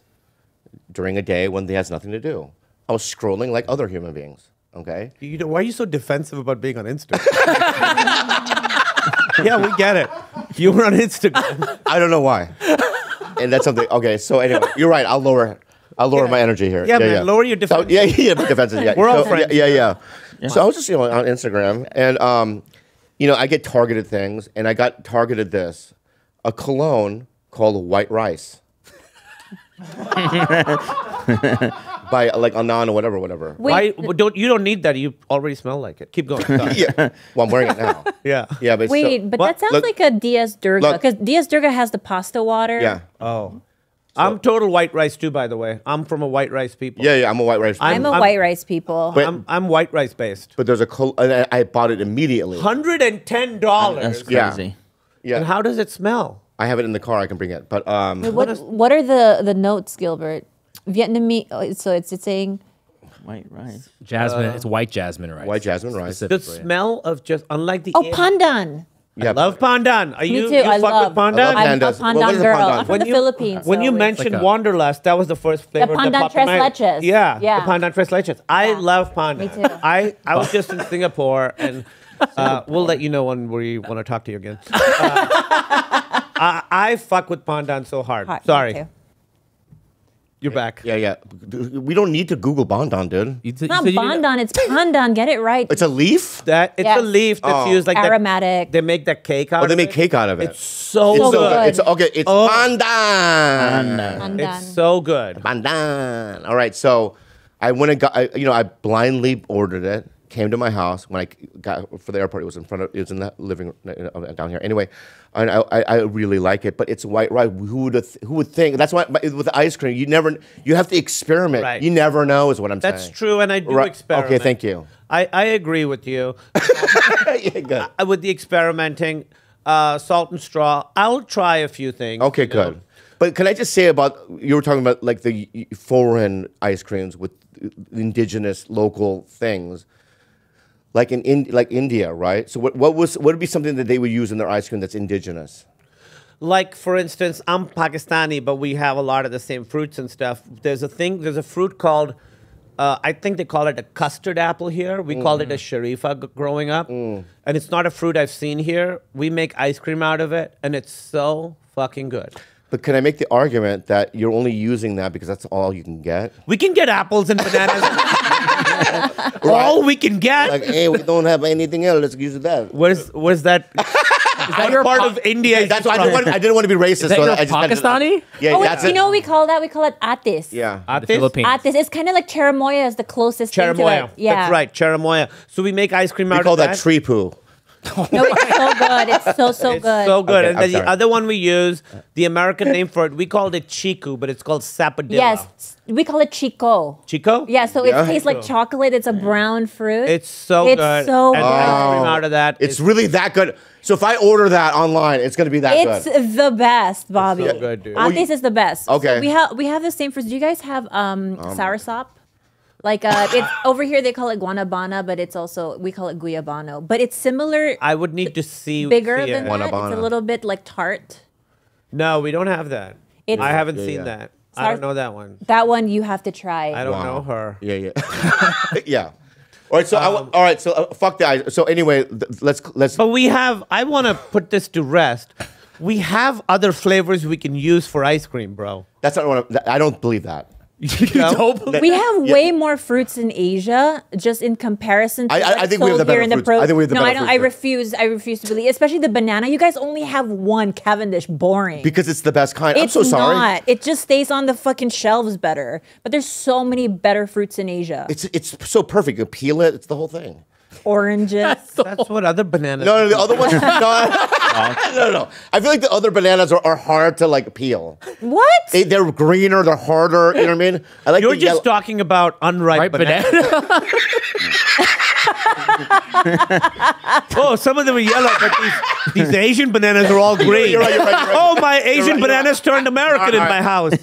during a day when they has nothing to do. I was scrolling like other human beings, okay? You know, why are you so defensive about being on Instagram? Yeah, we get it. You were on Instagram. I don't know why. And that's something. Okay, so anyway, you're right. I'll lower my energy here. Yeah, man, lower your So, defense. yeah, defenses. Yeah, We're all so, friends. Yeah. So I was just on Instagram, and you know, I get targeted things, and I got targeted a cologne called White Rice. By like Anan or whatever. Why you don't need that. You already smell like it. Keep going. Sorry. Yeah. Well, I'm wearing it now. Yeah. Yeah, but Wait, but What? that sounds Look- like a Diaz Durga look. because Diaz Durga has the pasta water. yeah, Oh. I'm total white rice too, by the way. I'm from a white rice people. yeah. I'm a White Rice. I'm a white rice people. But- I'm white rice based. But there's and I bought it immediately. $110. That's Yeah. crazy. Yeah, And how does it smell? I have it in the car. I can bring it. But what are the notes, Gilbert? Vietnamese. So it's saying White rice. Jasmine. It's white jasmine rice. white jasmine rice. The Specifically. smell of just unlike the pandan. Yeah, I love pandan. Are Me you too. you I fuck love. with pandan? I I'm a Pandas. What pandan is a girl. pandan? I'm from the Philippines. When you so mentioned like a- Wanderlust, that was the first flavor. that pandan popped in tres my- leches. Yeah, Yeah. the pandan tres leches. I Yeah. love pandan. Me too. I was just in Singapore, and we'll let you know when we want to talk to you again. I fuck with pandan so hard. Hot, me Sorry, too. you're back. yeah. We don't need to Google Bondan, dude. You It's not bondan. It's pandan. Get it right. It's a leaf. That it's Yes. a leaf that's used like that- Aromatic. They make that cake out. Oh, they of make it. cake out of it. It's so It's good. good. It's okay. It's Bondan. Pandan. It's so good. Bondan. All right. So I went and got. I blindly ordered it. Came to my house when I got for the airport. It was in the living room down here. Anyway, and I really like it. But it's white rice. Who would think? That's why with ice cream, you have to experiment. Right. You never know, is what I'm saying. That's true, and I do Right. experiment. Okay. Thank you. I agree with you. Yeah, good. With the experimenting, salt and straw, I'll try a few things. Okay, you know. good. But can I just say about you were talking about like the foreign ice creams with indigenous local things, like like India, right? So what would be something that they would use in their ice cream that's indigenous? Like, for instance, I'm Pakistani, but we have a lot of the same fruits and stuff. There's a fruit called, I think they call it a custard apple here. We called it a sharifa growing up. And it's not a fruit I've seen here. We make ice cream out of it, and it's so fucking good. But can I make the argument that you're only using that because that's all you can get? We can get apples and bananas. All we can get. Like, hey, we don't have anything else. Let's use that. Where's that? Is that your part pa- of India? That's why I didn't want to be racist. Is that so your I just had to- Pakistani? Yeah, Oh, that's you it. know what we call that? We call it atis. Yeah. The Philippines. Atis. It's kind of like cherimoya is the closest thing to Cherimoya. it. Yeah. That's right, cherimoya. So we make ice cream We out call of that tree poo. No, it's so good. It's so It's good. so good. Okay, and I'm then the sorry. other one we use, the American name for it, we called it chiku, but it's called sapadilla. Yes, we call it chico. Chico? Yeah, so Yeah. it tastes like chocolate. It's a brown fruit. It's so It's good. so and good. ice cream out of that. It's really that good. So if I order that online, it's going to be that It's good. the best, Bobby. so good, dude. Atis is the best. Okay. So we have the same fruits. Do you guys have soursop? Like it's over here they call it guanabana, but it's also we call it guyabano. But it's similar, I would need to see bigger see than it. that. It's Guanabana. a little bit like tart. No, we don't have that. It's- I haven't Yeah, seen yeah. that. I Sour- don't know that one. That one you have to try. I don't Wow. know her. Yeah. Yeah. All right. So all right. So fuck the ice. So anyway, let's. But we have, I want to put this to rest. We have other flavors we can use for ice cream, bro. That's not what I don't believe that. You don't believe We have way more fruits in Asia, just in comparison to I what's think we have sold the here better in the fruits. I think we have the No, better I don't. fruits I refuse to believe, especially the banana. You guys only have one Cavendish. Boring. Because it's the best kind. I'm It's so sorry. not. It just stays on the fucking shelves better. But there's so many better fruits in Asia. It's so perfect. You peel it. It's the whole thing. Oranges. That's what other bananas. No, the other ones. No. I feel like the other bananas are hard to like peel. What? They're greener. They're harder. You know what I mean? I like You're the just yellow. talking about unripe right bananas. banana. Oh, some of them are yellow, but these Asian bananas are all green. You're right. Oh, my Asian bananas turned American in my house.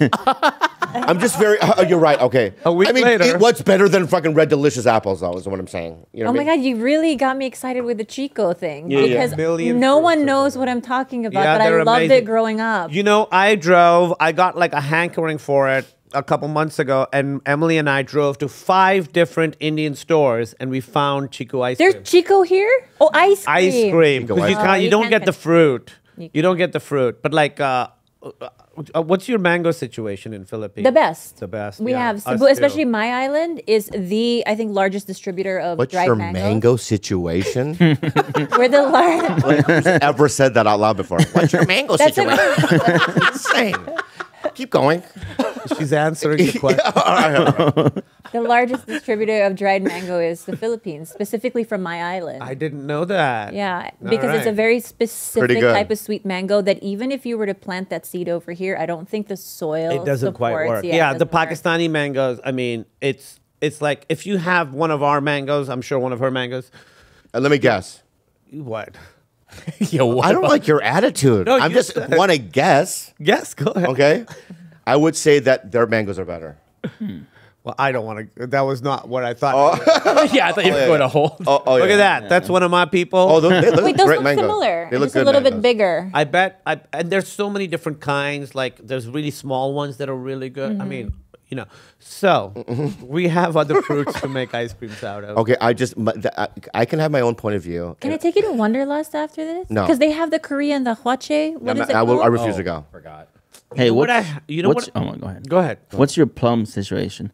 I'm just very. You're right. Okay. A week later. What's better than fucking red delicious apples, though? Is what I'm saying. You know Oh what my I mean? God, you really got me excited with the Chico thing Yeah, yeah. because Million no fruits one are knows what I'm talking about, Yeah, but I they're loved amazing. it growing up. You know, I got like a hankering for it a couple months ago, and Emily and I drove to 5 different Indian stores, and we found Chico ice There's cream. Chico here? Oh, ice cream. Ice cream. Chico Because you, ice can't, you don't get the touch- fruit. You You don't get the fruit. But like, what's your mango situation in Philippines? The best. The best. We yeah. have, Us Cebu, especially too. my island is the, I think, largest distributor of What's dried your mangoes. mango situation? We're the largest. Who's ever said that out loud before? What's your mango That's situation? That's insane. Keep going. She's answering the question. The largest distributor of dried mango is the Philippines, specifically from my island. I didn't know that. Yeah, All because it's a right. very specific good. type of sweet mango that even if you were to plant that seed over here, I don't think the soil It doesn't quite supports- work. it Yeah, the doesn't work. Pakistani mangoes, I mean, it's like if you have one of our mangoes, I'm sure one of her mangoes. Let me guess. What? Yo, what I don't about- like your attitude. No, I'm you just said- want to guess. Yes, go ahead. Okay. I would say that their mangoes are better. Well, I don't want to. That was not what I thought. yeah, I thought you were going to hold. Oh, Look yeah. at that. That's one of my people. Oh, they look Wait, those great look mangoes. similar. They look Just a good little mangoes. bit bigger. I bet. And there's so many different kinds. Like there's really small ones that are really good. I mean, you know. So we have other fruits to make ice creams out of. Okay, I can have my own point of view. Can I take you to Wonderlust after this? No. Because they have the Korean, the hwache. What is it I called? refuse to go. Forgot. Hey, What what's, you know what's, what? oh, go ahead. Go ahead. What's your plum situation?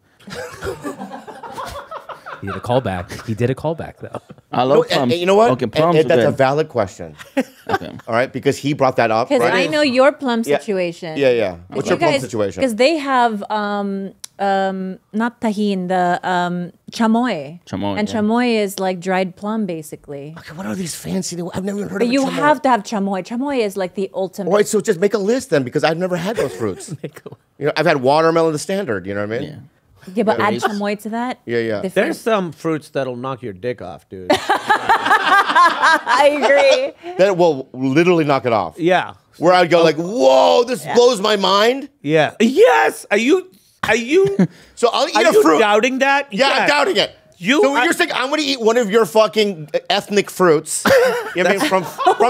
He did a callback. He did a callback, though. I love plums. You know what? Okay, plums are that's a good. valid question. Okay. All right, because he brought that up. Because Right? I know your plum Yeah. situation. Yeah. What's your plum situation? Because they have not tahin, the chamoy. Chamoy, And yeah. chamoy is like dried plum, basically. Okay, what are these fancy? I've never even heard But of you chamoy. have to have chamoy. Chamoy is like the ultimate. All right, so just make a list then, because I've never had those fruits. You know, I've had watermelon, the standard. You know what I mean? Yeah. Yeah, but add Berries. chamoy to that. Yeah. Different. There's some fruits that'll knock your dick off, dude. I agree. That will literally knock it off. Yeah. Where I'd go like, whoa, this blows my mind. Yeah. Yes. Are you? So I'll eat Are a you fruit. doubting that? Yeah, I'm doubting it. So you're saying I'm going to eat one of your fucking ethnic fruits? You know what I mean, from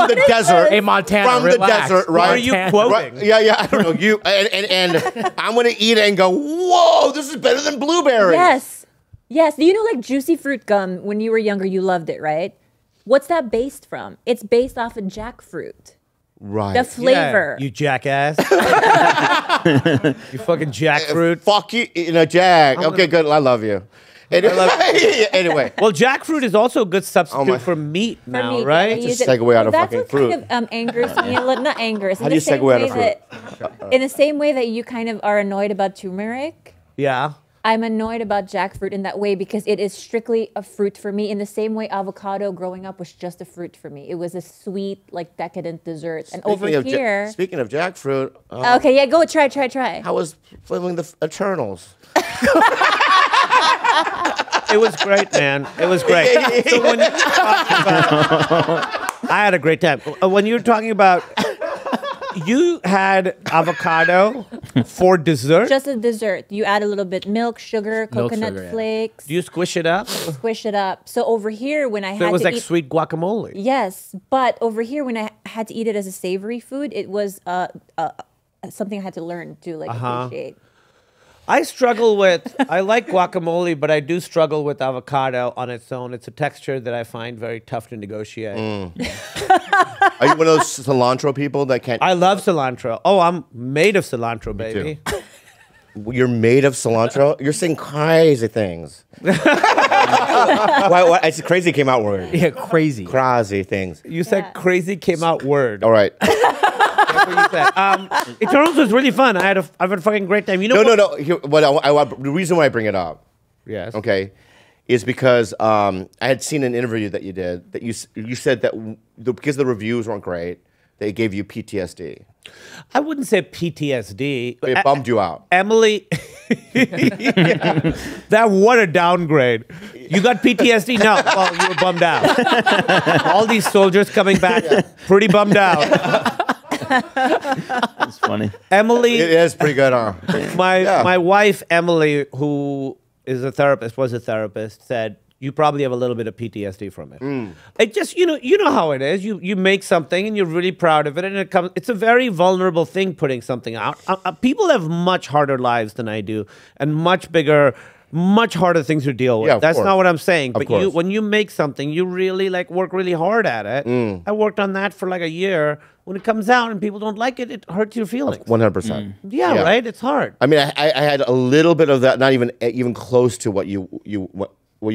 the desert. Hey, Montana, from relax. the desert, What right? are you Montana. quoting? Right, yeah, I don't know. You and I'm going to eat it and go, whoa, this is better than blueberries. Yes. Do you know like juicy fruit gum? When you were younger, you loved it, right? What's that based from? It's based off of jackfruit. Right. The flavor. You jackass. You fucking jackfruit. Fuck you, Jack. Okay, good. I love you. Anyway. Well, jackfruit is also a good substitute my- for meat For now, me, right? I Just use it- segue out of that's fucking what fruit. kind of angers me. Not angers. How do you segue out of fruit? In the same way that you kind of are annoyed about turmeric, Yeah. I'm annoyed about jackfruit in that way because it is strictly a fruit for me. In the same way, avocado growing up was just a fruit for me. It was a sweet, like decadent dessert. And over here, Speaking of jackfruit, okay, yeah, go try. how was filming the Eternals? It was great, man. It was great. So when you talk about, I had a great time. When you were talking about, you had avocado for dessert. just a dessert. You add a little bit milk, sugar, coconut sugar, yeah. flakes, Do you squish it up? squish it up. So over here, when I So it had was to like eat, sweet guacamole. yes, but over here when I had to eat it as a savory food, it was something I had to learn to like appreciate. I struggle with, I like guacamole, but I do struggle with avocado on its own. It's a texture that I find very tough to negotiate. Are you one of those cilantro people that can't? I love cilantro. Oh, I'm made of cilantro, baby. You're made of cilantro? You're saying crazy things. Why? It's crazy came out word. Yeah, crazy. Crazy things. You said crazy came out word. All right. That's what you said. Eternals was really fun. I've had a fucking great time. You know No. what? Here, the reason why I bring it up, Yes. okay, is because I had seen an interview that you did that you said that because the reviews weren't great, They gave you PTSD. I wouldn't say PTSD. It bummed you out. Emily, that what a downgrade. You got PTSD? No. Well, you were bummed out. All these soldiers coming back, pretty bummed out. It's funny. Emily, It is pretty good, huh? my wife Emily, who is a therapist, was a therapist, said you probably have a little bit of PTSD from it. It just you know how it is. You make something and you're really proud of it, and it's a very vulnerable thing putting something out. People have much harder lives than I do, and much bigger, much harder things to deal with. Yeah, of That's course. not what I'm saying. But course. when you make something, you really work really hard at it. I worked on that for like a year. When it comes out and people don't like it, it hurts your feelings. 100%. Yeah, right. It's hard. I mean, I had a little bit of that, not even close to what you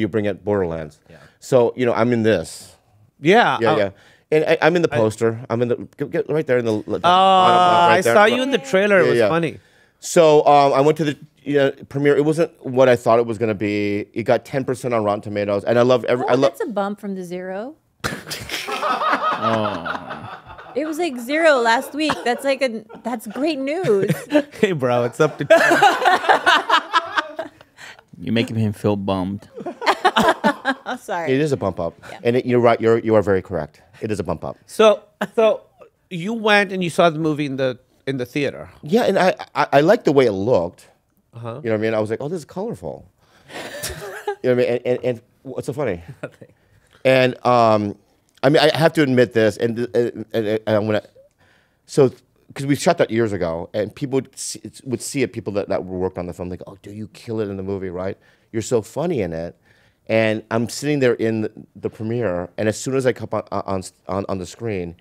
bring at Borderlands. Yeah. So I'm in this. Yeah. Yeah. And I'm in the poster. I'm in the get right there in the. I saw you in the trailer. It was funny. So I went to the premiere. It wasn't what I thought it was going to be. It got 10% on Rotten Tomatoes, and I love every. That's a bump from the 0. It was like 0 last week. That's great news. Hey, bro, it's up to. You're making him feel bummed. Oh, sorry. It is a bump up, and you're right. You are very correct. It is a bump up. So you went and you saw the movie in the theater. Yeah, and I liked the way it looked. You know what I mean? I was like, oh, this is colorful. You know what I mean? And what's so funny? And I mean, I have to admit this, and I'm gonna. So, because we shot that years ago, and people would see it. People that worked on the film, like, oh, do you kill it in the movie? Right? You're so funny in it. And I'm sitting there in the premiere, and as soon as I come on the screen,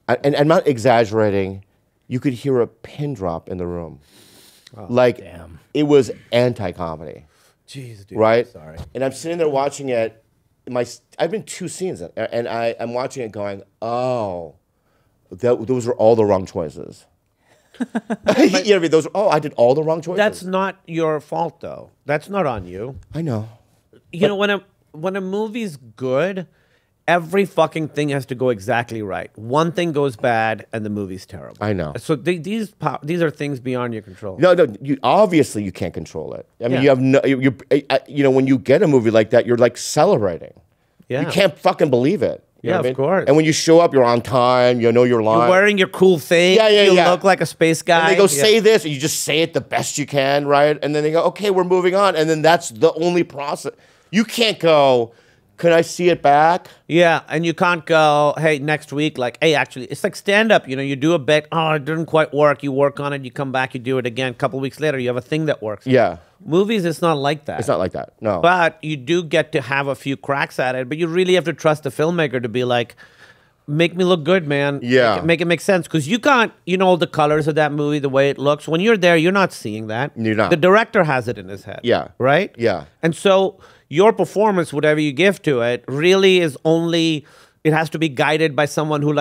and I'm not exaggerating, you could hear a pin drop in the room. Oh, damn. It was anti-comedy. Jeez, dude. Right? Sorry. And I'm sitting there watching it. I've been 2 scenes, and I'm watching it going, oh, those were all the wrong choices. You know what I mean? I did all the wrong choices. That's not your fault, though. That's not on you. I know. You know, when a movie's good, every fucking thing has to go exactly right. One thing goes bad, and the movie's terrible. I know. So these are things beyond your control. No, obviously you can't control it. I mean, you have no. When you get a movie like that, you're like celebrating. Yeah. You can't fucking believe it. You know Yeah, what I of mean? course. And when you show up, you're on time. You know your line. You're wearing your cool thing. Yeah. You look like a space guy. And they go, say this, and you just say it the best you can, right? And then they go, okay, we're moving on. And then that's the only process. You can't go, can I see it back? Yeah, and you can't go, hey, next week, hey, actually, it's like stand-up. You do a bit, oh, it didn't quite work. You work on it, you come back, you do it again. A couple weeks later, you have a thing that works. Yeah. Movies, it's not like that. It's not like that, no. But you do get to have a few cracks at it, but you really have to trust the filmmaker to be like, make me look good, man. Yeah. Make it make sense. Because you can't, the colors of that movie, the way it looks. When you're there, you're not seeing that. You're not. The director has it in his head. Yeah. Right? Yeah. And so your performance, whatever you give to it, really is only, it has to be guided by someone who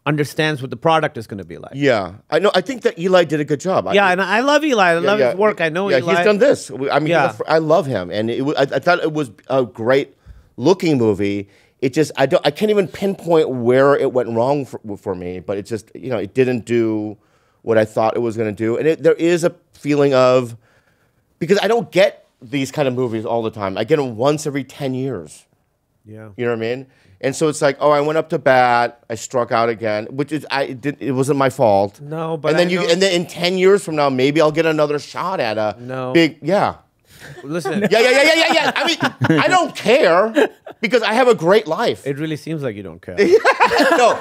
understands what the product is going to be like. Yeah. I know. I think that Eli did a good job. Yeah, and I love Eli. I love his work. I know Eli. Yeah, he's done this. I mean, I love him. And I thought it was a great looking movie. It just, I can't even pinpoint where it went wrong for me, but it just, it didn't do what I thought it was going to do. And there is a feeling of, because I don't get these kind of movies all the time. I get them once every 10 years. Yeah. You know what I mean? And so it's like, oh, I went up to bat, I struck out again, which is, it wasn't my fault. No, but and then in 10 years from now, maybe I'll get another shot at a big, Listen. Yeah. I mean, I don't care because I have a great life. It really seems like you don't care. No.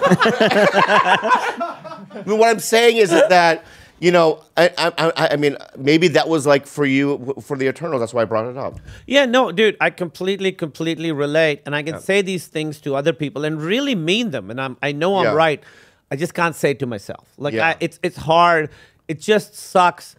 I mean, what I'm saying is that, I mean, maybe that was like for you, for the Eternals. That's why I brought it up. Yeah, no, dude, I completely relate. And I can say these things to other people and really mean them. And I know I'm right. I just can't say it to myself. It's hard. It just sucks.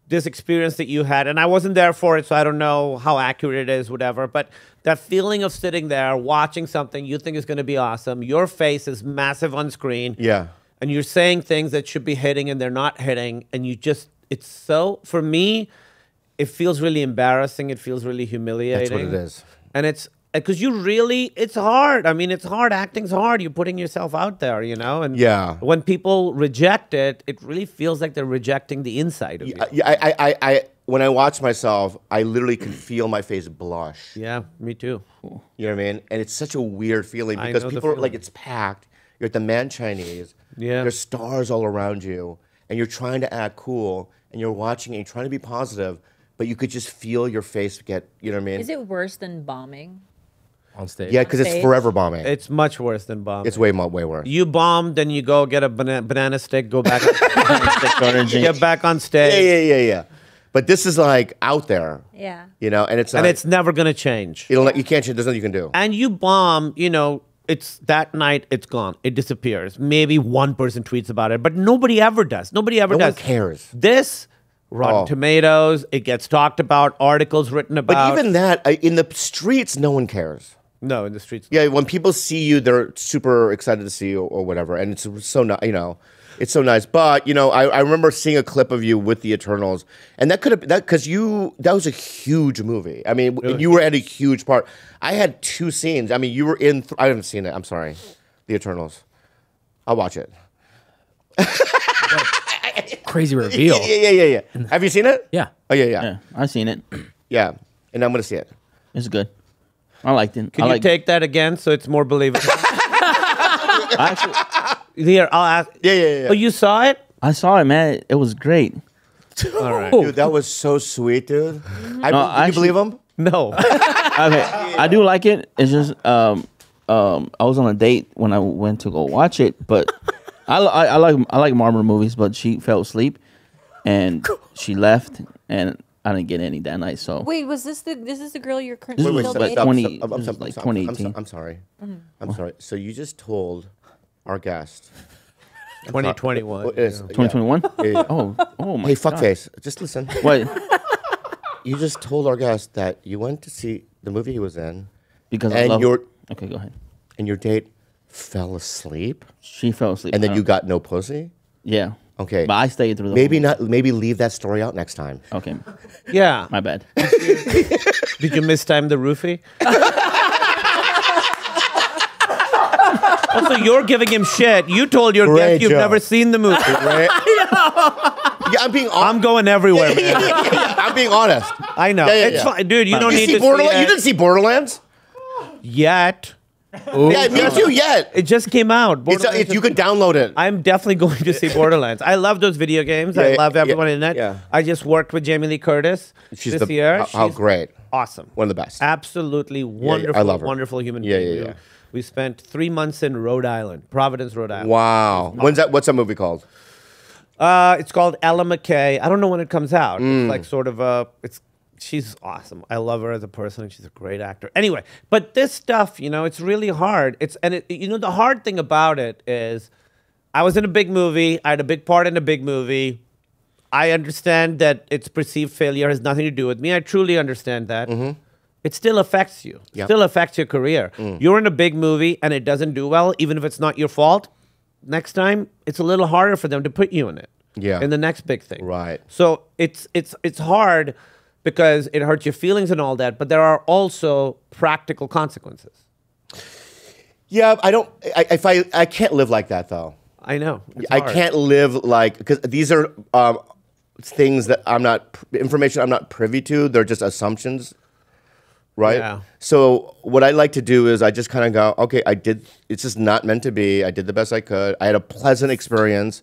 This experience that you had, and I wasn't there for it, so I don't know how accurate it is, whatever, but that feeling of sitting there, watching something you think is going to be awesome, your face is massive on screen, and you're saying things that should be hitting and they're not hitting, and it's so, for me, it feels really embarrassing, it feels really humiliating. That's what it is. And because you really, it's hard. I mean, it's hard. Acting's hard. You're putting yourself out there, you know? And Yeah. when people reject it, it really feels like they're rejecting the inside of you. I when I watch myself, I literally can feel my face blush. Yeah, me too. You know what I mean? And it's such a weird feeling I because know the people are like, feeling. it's packed. You're at the Man Chinese. Yeah. There's stars all around you, and you're trying to act cool, and you're watching, and you're trying to be positive, but you could just feel your face get. You know what I mean? Is it worse than bombing? On stage. Yeah, because it's stage? forever bombing. It's much worse than bombing. It's way worse. You bomb, then you go get a banana stick, go back, get back on stage. Yeah. But this is like out there. Yeah. You know, and it's And like, it's never going to change. you can't change. There's nothing you can do. And you bomb, you know, it's that night, it's gone. It disappears. Maybe one person tweets about it, but nobody ever does. Nobody ever No one does. cares. This, Rotten Oh. Tomatoes, it gets talked about, articles written about. But even that, in the streets, no one cares. No, in the streets. Yeah, when people see you, they're super excited to see you or whatever, and it's so nice. You know, it's so nice. But you know, I remember seeing a clip of you with the Eternals, and that could have because that was a huge movie. I mean, you were at a huge part. I had 2 scenes. I mean, you were in. I haven't seen it. I'm sorry, the Eternals. I'll watch it. Crazy reveal. Yeah. Have you seen it? Yeah. Oh yeah. Yeah, I've seen it. Yeah, and I'm gonna see it. It's good. I liked it. Can you take that again so it's more believable? Actually, Here, I'll ask. Yeah. Oh, you saw it? I saw it, man. It was great. All right. Dude, that was so sweet, dude. Did you actually- believe him? No. Okay, I do like it. It's just I was on a date when I went to go watch it, but I like Marvel movies, but she fell asleep and she left, and I didn't get any that night. So Wait, this is the girl you're This currently was still like dating? 20 I'm this was like 2018. I'm sorry. I'm sorry. So you just told our guest. 2021. What is- 2021. Yeah. Oh my. Hey, God. fuckface. Just listen. Wait, You just told our guest that you went to see the movie he was in, because I and love. your Okay, go ahead. and your date fell asleep, She fell asleep, and then you got no pussy. Yeah. Okay. But I stayed through the Maybe whole- not. Maybe leave that story out next time. Okay, Yeah. my bad. Did you mistime the roofie? Also, you're giving him shit. You told your Great guest you've job. never seen the movie. Right? Yeah, I'm being. I'm going everywhere, man. I'm being honest. I know. Yeah, It's yeah. fine. Dude, you don't You need see to Borderlands? see You didn't see Borderlands? yet. Yeah, me too. Yet. It just came out. Borderlands You could download it. I'm definitely going to see Borderlands. I love those video games. I Yeah, love yeah, everyone in it. yeah. I just worked with Jamie Lee Curtis She's this year. How She's great. awesome. One of the best. Absolutely wonderful, I love her. wonderful human Yeah, being. yeah, yeah. We spent 3 months in Rhode Island, Providence, Rhode Island. Wow. When's that? What's that movie called? It's called Ella McKay. I don't know when it comes out. Mm. It's like sort of she's awesome. I love her as a person. She's a great actor. Anyway, but this stuff, you know, it's really hard. The hard thing about it is I was in a big movie. I had a big part in a big movie. I understand that its perceived failure has nothing to do with me. I truly understand that. It still affects you. Yeah. Still affects your career. You're in a big movie and it doesn't do well, even if it's not your fault. Next time, it's a little harder for them to put you in it. Yeah. In the next big thing. Right. So it's hard because it hurts your feelings and all that, but there are also practical consequences. Yeah, I can't live like that though. I know. It's I hard. can't live like, because these are things that information I'm not privy to. They're just assumptions, right? Yeah. So what I like to do is I just kind of go, okay, it's just not meant to be. I did the best I could. I had a pleasant experience.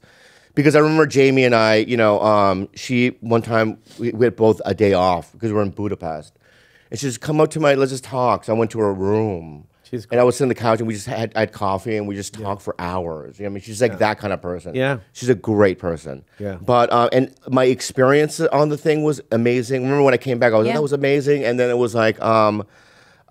Because I remember Jamie and I, one time we had both a day off because we were in Budapest. And she just come up to let's just talk. So I went to her room. And I was sitting on the couch and I had coffee and we just talked for hours. You know what I mean? She's like that kind of person. Yeah. She's a great person. Yeah. But, and my experience on the thing was amazing. Remember when I came back, I was like, Yeah. that was amazing. And then it was like, I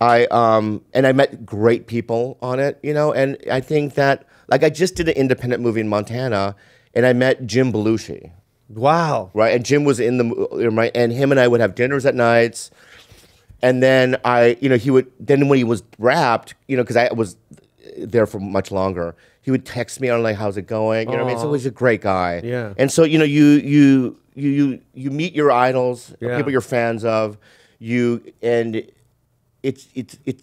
met great people on it, and I think that, like, I just did an independent movie in Montana, and I met Jim Belushi, Wow. right? And Jim was in the right, and him and I would have dinners at nights, and then then when he was wrapped, because I was there for much longer, he would text me on like, how's it going? You know what I mean? So he's a great guy. Yeah. And so you meet your idols, Yeah. people you're fans of,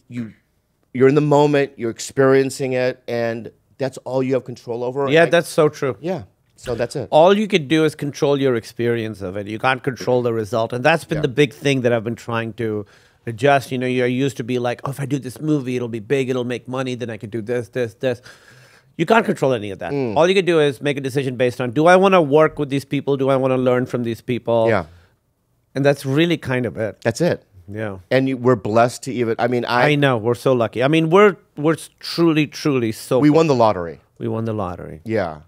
you're in the moment, you're experiencing it, and that's all you have control over. Yeah, that's so true. yeah. So that's it. All you can do is control your experience of it. You can't control the result. And that's been the big thing that I've been trying to adjust. You know, you're used to be like, oh, if I do this movie, it'll be big, it'll make money, then I can do this, this, this. You can't control any of that. All you can do is make a decision based on, do I want to work with these people? Do I want to learn from these people? Yeah. And that's really kind of it. That's it. Yeah. And we're blessed to even. I mean, I know. We're so lucky. I mean, we're truly, truly so. we won the lottery. We won the lottery. Yeah.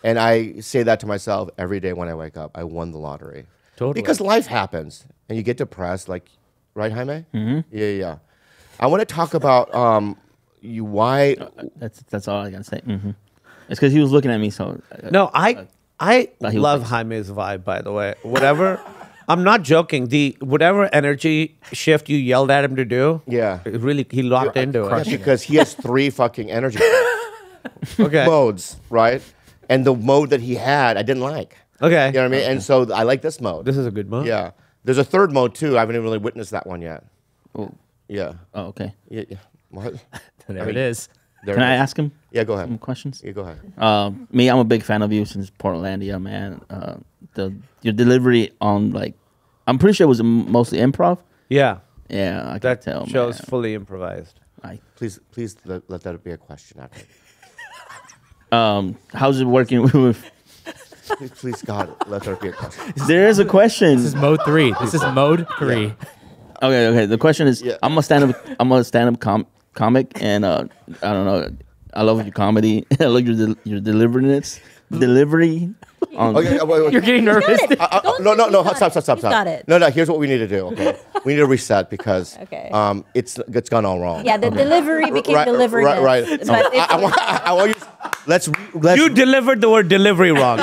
And I say that to myself every day when I wake up. I won the lottery. Totally. Because life happens and you get depressed, like, right, Jaime? Mm-hmm. Yeah. I want to talk about why. That's all I gotta say. It's because he was looking at me. So No, I he love was- Jaime's vibe, by the way. Whatever. I'm not joking. Whatever energy shift you yelled at him to do, Yeah. it really, he locked into Yeah, it. because he has 3 fucking energy Okay. modes, right? And the mode that he had, I didn't like. Okay. You know what I mean? And so I like this mode. This is a good mode. Yeah. There's a 3rd mode, too. I haven't even really witnessed that one yet. oh, Yeah. okay. Yeah. What? There it is. There Can it I is. ask him Yeah, go some ahead. questions? Yeah, go ahead. Me, I'm a big fan of you since Portlandia, man. Your delivery on like, I'm pretty sure it was mostly improv. Yeah. Yeah, I can That tell. show's man. fully improvised. Please let that be a question after. How's it working with? Please, God, let there be a question. There is a question. This is mode 3. This is mode 3. Okay. The question is, Yeah. I'm a stand-up comic, and I don't know. I love your comedy. I love your delivery. On, Okay, You're getting nervous. no, stop. He's got it. No, here's what we need to do, okay? We need to reset because Okay. it's gone all wrong. Yeah, the delivery became delivered. Right. But So it's, I want you let's You delivered the word delivery wrong.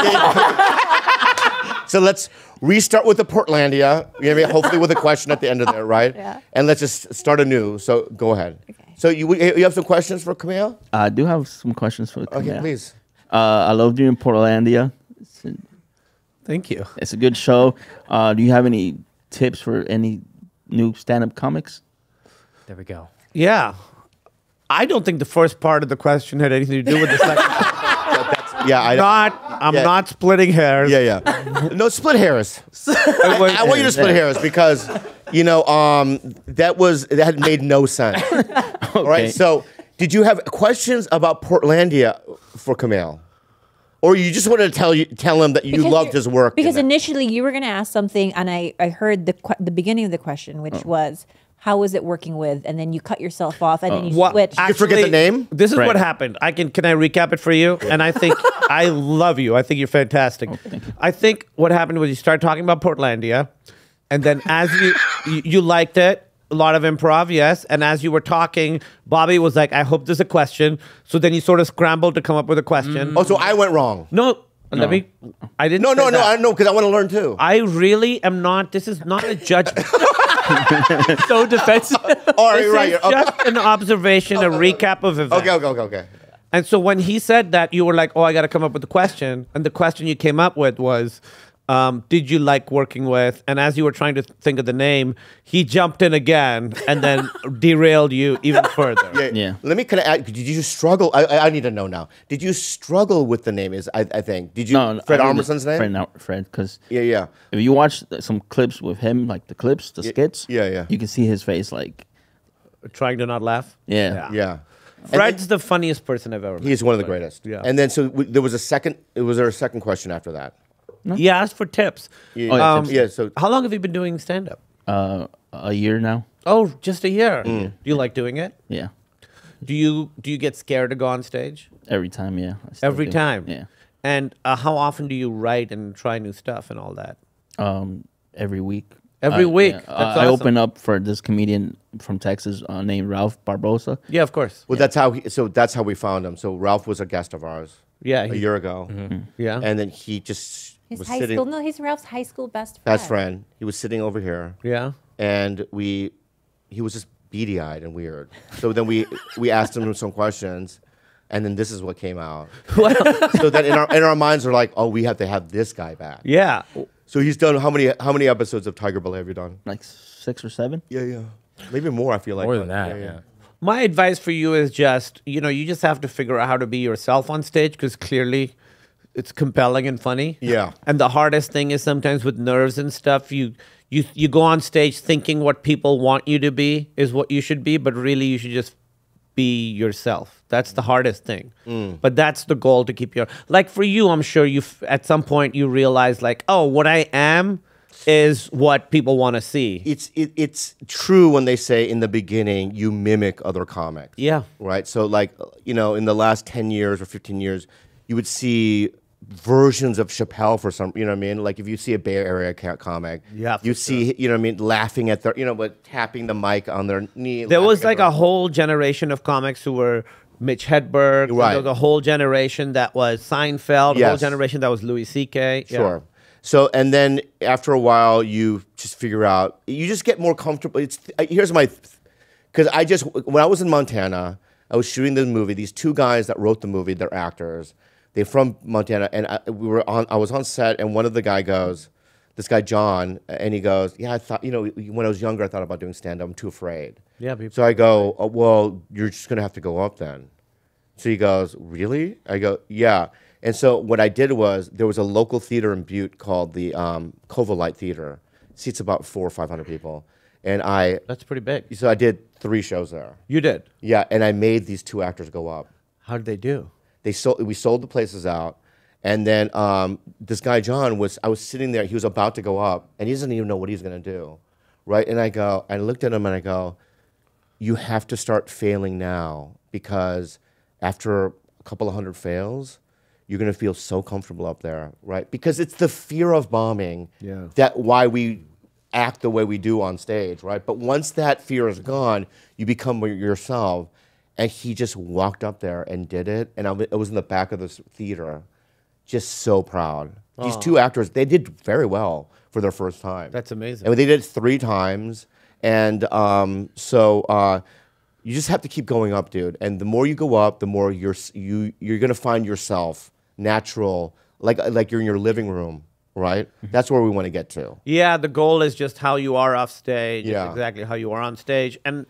so let's restart with the Portlandia. You know what I mean? Hopefully with a question at the end of there, right? Yeah. And let's just start anew. So go ahead. Okay. So you have some questions for Kumail? I do have some questions for Okay, Kumail. please. I loved you in Portlandia. Thank you. It's a good show. Do you have any tips for any new stand-up comics? There we go. Yeah. I don't think the first part of the question had anything to do with the second. Yeah, I'm not splitting hairs. Yeah. No, split hairs. I want you to split hairs because that had made no sense. All right. So, did you have questions about Portlandia for Kumail, or you just wanted to tell him that you loved his work? Because initially you were going to ask something, and I heard the beginning of the question, which was, how was it working with? And then you cut yourself off, and then you switched. You forget the name? This is what happened. Can I recap it for you? And I think I love you. I think you're fantastic. Thank you. I think what happened was you started talking about Portlandia, and then as you liked it, a lot of improv, yes. And as you were talking, Bobby was like, "I hope there's a question." So then you sort of scrambled to come up with a question. Oh, so I went wrong. No, let me. I didn't. No, say that. I know because I want to learn too. I really am not. This is not a judgment. So defensive. All This right, is just an observation, a recap of events. Okay. And so when he said that, you were like, "Oh, I got to come up with a question." And the question you came up with was, "Did you like working with?" And as you were trying to think of the name, he jumped in again and then derailed you even further. Yeah. Let me kind of add. Did you struggle? I need to know now. Did you struggle with the name? I think. Did you? Fred Armisen's name. Fred, because Yeah. if you watch some clips with him, like the skits, yeah. you can see his face, like, Trying to not laugh. yeah. Fred's the funniest person I've ever met. He's one of the greatest. Yeah. And then there was a second. Was there a second question after that? He asked for tips. Yeah. Tips. Yeah. So How long have you been doing stand-up? A year now. Oh, just a year. Do you like doing it? Yeah. Do you get scared to go on stage? Every time, yeah. I still Every do. time? Yeah. And how often do you write and try new stuff and all that? Every week. Every week? Yeah. That's I awesome. open up for this comedian from Texas named Ralph Barbosa. Yeah, of course. well, that's how we found him. So Ralph was a guest of ours Yeah. a year ago, Yeah. and then he just His was high sitting. school, no, he's Ralph's high school best friend. Best friend. He was sitting over here, Yeah. and he was just beady-eyed and weird. So then we asked him some questions, and then this is what came out. So that in our minds are like, oh, we have to have this guy back. Yeah. So he's done how many episodes of TigerBelly have you done? Like 6 or 7. Yeah. Maybe more, I feel like. More than that, yeah. My advice for you is just, you just have to figure out how to be yourself on stage because clearly it's compelling and funny. Yeah. And the hardest thing is sometimes with nerves and stuff, you go on stage thinking what people want you to be is what you should be, but really you should just be yourself. That's the hardest thing. But that's the goal to keep like for you, I'm sure at some point you realize like, oh, what I am is what people want to see. It's true when they say in the beginning you mimic other comics. Yeah. Right? So like, in the last 10 years or 15 years, you would see versions of Chappelle for some, you know what I mean? Like if you see a Bay Area comic, you see, you know what I mean, laughing at their, but tapping the mic on their knee. There was like a whole generation of comics who were Mitch Hedberg. Right. There was a whole generation that was Seinfeld. A whole generation that was Louis C.K. Sure. Yeah. So, and then after a while, you just figure out, you just get more comfortable. Here's my, because when I was in Montana, I was shooting the movie. These two guys that wrote the movie, they're actors. They're from Montana, and I was on set, and one of the guy goes, this guy John, and he goes, yeah, I thought, when I was younger, I thought about doing stand-up. I'm too afraid. Yeah. People. So I go, oh, well, you're just gonna have to go up then. So he goes, really? I go, yeah. And so what I did was, there was a local theater in Butte called the Covalite Theater. Seats about 400 or 500 people, and That's pretty big. So I did 3 shows there. You did. Yeah, and I made these 2 actors go up. How did they do? We sold the places out, and then this guy John I was sitting there. He was about to go up, and he doesn't even know what he's gonna do, right? And I looked at him and I go, you have to start failing now, because after a couple of 100 fails, you're gonna feel so comfortable up there, right? Because it's the fear of bombing that why we act the way we do on stage, right? But once that fear is gone, you become yourself. And he just walked up there and did it. And I was in the back of this theater, just so proud. These 2 actors, they did very well for their first time. That's amazing. And they did it 3 times. And so you just have to keep going up, dude. And the more you go up, the more you're gonna find yourself natural, like you're in your living room, right? That's where we want to get to. Yeah, the goal is just how you are off stage. Yeah. It's exactly how you are on stage. And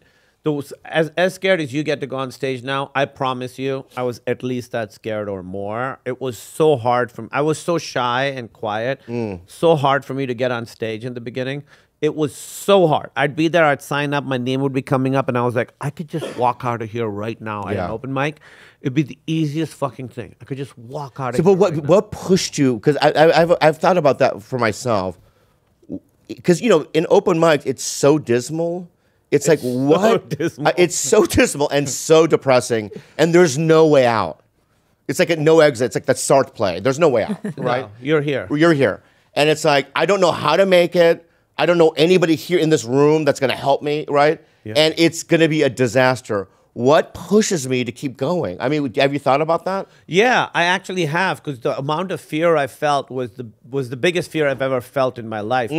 as scared as you get to go on stage now, I promise you, I was at least that scared or more. It was so hard I was so shy and quiet, so hard for me to get on stage in the beginning. It was so hard. I'd be there, I'd sign up, my name would be coming up, and I was like, I could just walk out of here right now at an open mic. It'd be the easiest fucking thing. I could just walk out of here. But what pushed you? Because I've thought about that for myself. Because, in open mic, it's so dismal. It's like, what? Dismal. It's so dismal and so depressing, and there's no way out. It's like no exit. It's like that Sartre play. There's no way out, right? No, you're here. You're here. And it's like, I don't know how to make it. I don't know anybody here in this room that's going to help me, right? Yeah. And it's going to be a disaster. What pushes me to keep going? I mean, have you thought about that? Yeah, I actually have, because the amount of fear I felt was the biggest fear I've ever felt in my life.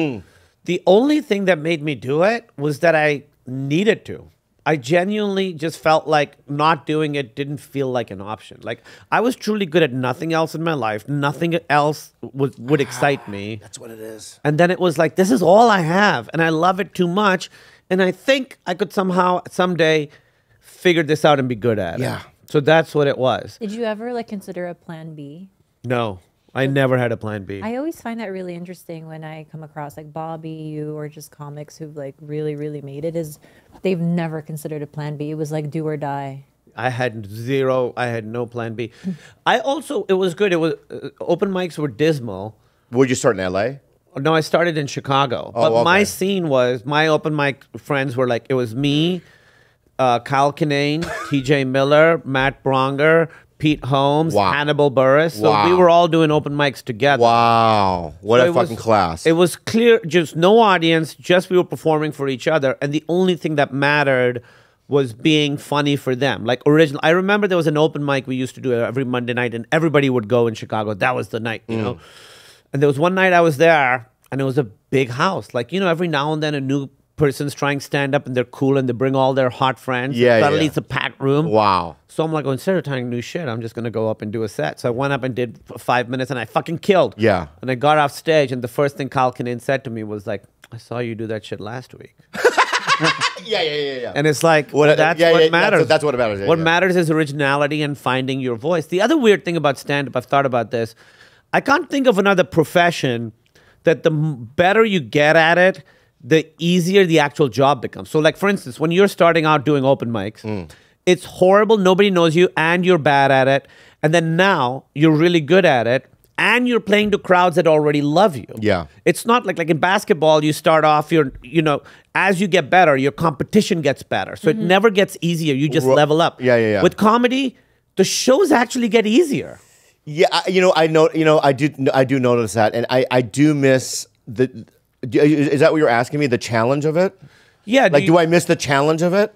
The only thing that made me do it was that I needed to. I genuinely just felt like not doing it didn't feel like an option. Like I was truly good at nothing else in my life. Nothing else would excite me. That's what it is. And then it was like, this is all I have, and I love it too much. And I think I could someday figure this out and be good at it. Yeah. So that's what it was. Did you ever consider a plan B? No. I never had a plan B. I always find that really interesting when I come across Bobby, you, or just comics who've really, really made it, is they've never considered a plan B. It was do or die. I had no plan B. It was good. It was open mics were dismal. Where'd you start, in LA? No, I started in Chicago. Oh, but my okay. scene was, my open mic friends were it was me, Kyle Kinane, TJ Miller, Matt Bronger, Pete Holmes, Wow. Hannibal Buress. So Wow. we were all doing open mics together. Wow. What So a it was- fucking class. It was clear, just no audience, just we were performing for each other. And the only thing that mattered was being funny for them. I remember there was an open mic we used to do every Monday night, and everybody would go in Chicago. That was the night, you know? And there was one night I was there, and it was a big house. Every now and then a new person's trying stand up and they're cool and they bring all their hot friends. Yeah, Suddenly yeah. it's a packed room. Wow. So I'm instead of trying new shit, I'm just going to go up and do a set. So I went up and did 5 minutes and I fucking killed. Yeah. And I got off stage and the first thing Kyle Kinane said to me was I saw you do that shit last week. Yeah. And it's like, What- that's yeah, what yeah, matters. that's what matters, yeah, What yeah. matters is originality and finding your voice. The other weird thing about stand-up, I've thought about this. I can't think of another profession that the better you get at it, the easier the actual job becomes. So like, for instance, when you're starting out doing open mics, it's horrible. Nobody knows you and you're bad at it. And then now you're really good at it. And you're playing to crowds that already love you. Yeah. It's not like in basketball, you start off, as you get better, your competition gets better. So it never gets easier. You just level up. Yeah. With comedy, the shows actually get easier. Yeah, I do notice that, and I do miss the. Is that what you're asking me? The challenge of it? Yeah. Like, do I miss the challenge of it?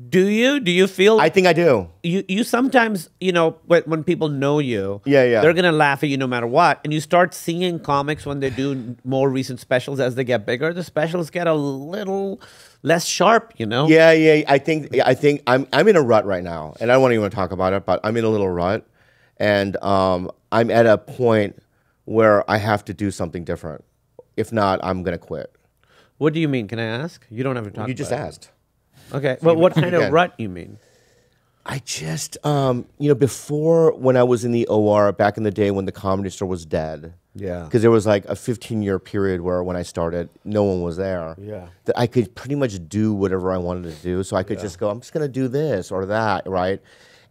Do you? Do you feel? I think I do. You sometimes, when people know you, Yeah. they're gonna laugh at you no matter what. And you start seeing comics when they do more recent specials as they get bigger. The specials get a little less sharp, Yeah. I think I'm in a rut right now, and I don't want to even talk about it, but I'm in a little rut, and I'm at a point where I have to do something different. If not, I'm gonna quit. What do you mean? Can I ask? You don't have to talk. You just about it. asked. Okay. Well, what kind of again. rut you mean? I just, before when I was in the OR back in the day when the Comedy Store was dead. Yeah. Because there was like a 15-year period where when I started, no one was there. Yeah. That I could pretty much do whatever I wanted to do. So I could just go, I'm just going to do this or that, right?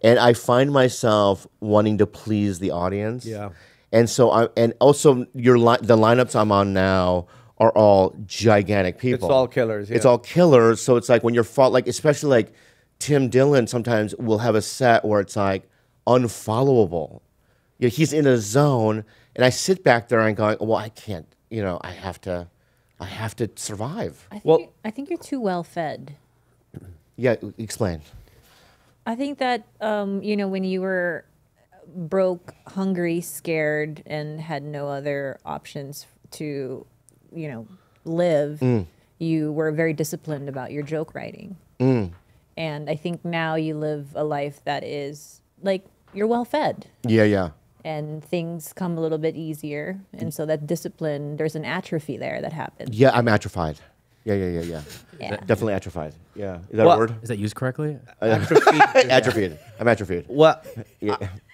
And I find myself wanting to please the audience. Yeah. And so and also the lineups I'm on now are all gigantic people. It's all killers. Yeah. It's all killers. So it's like when you're especially like Tim Dillon sometimes will have a set where it's like unfollowable. Yeah, he's in a zone, and I sit back there and going, well, I can't. I have to survive. I think you're too well fed. Yeah, explain. I think that when you were broke, hungry, scared, and had no other options to live, you were very disciplined about your joke writing. And I think now you live a life that is like you're well fed. Yeah. And things come a little bit easier. And so that discipline, there's an atrophy there that happens. Yeah, I'm atrophied. Yeah. Yeah. Definitely atrophied. Yeah. Is that a word? Is that used correctly? Atrophied. I'm atrophied. Well,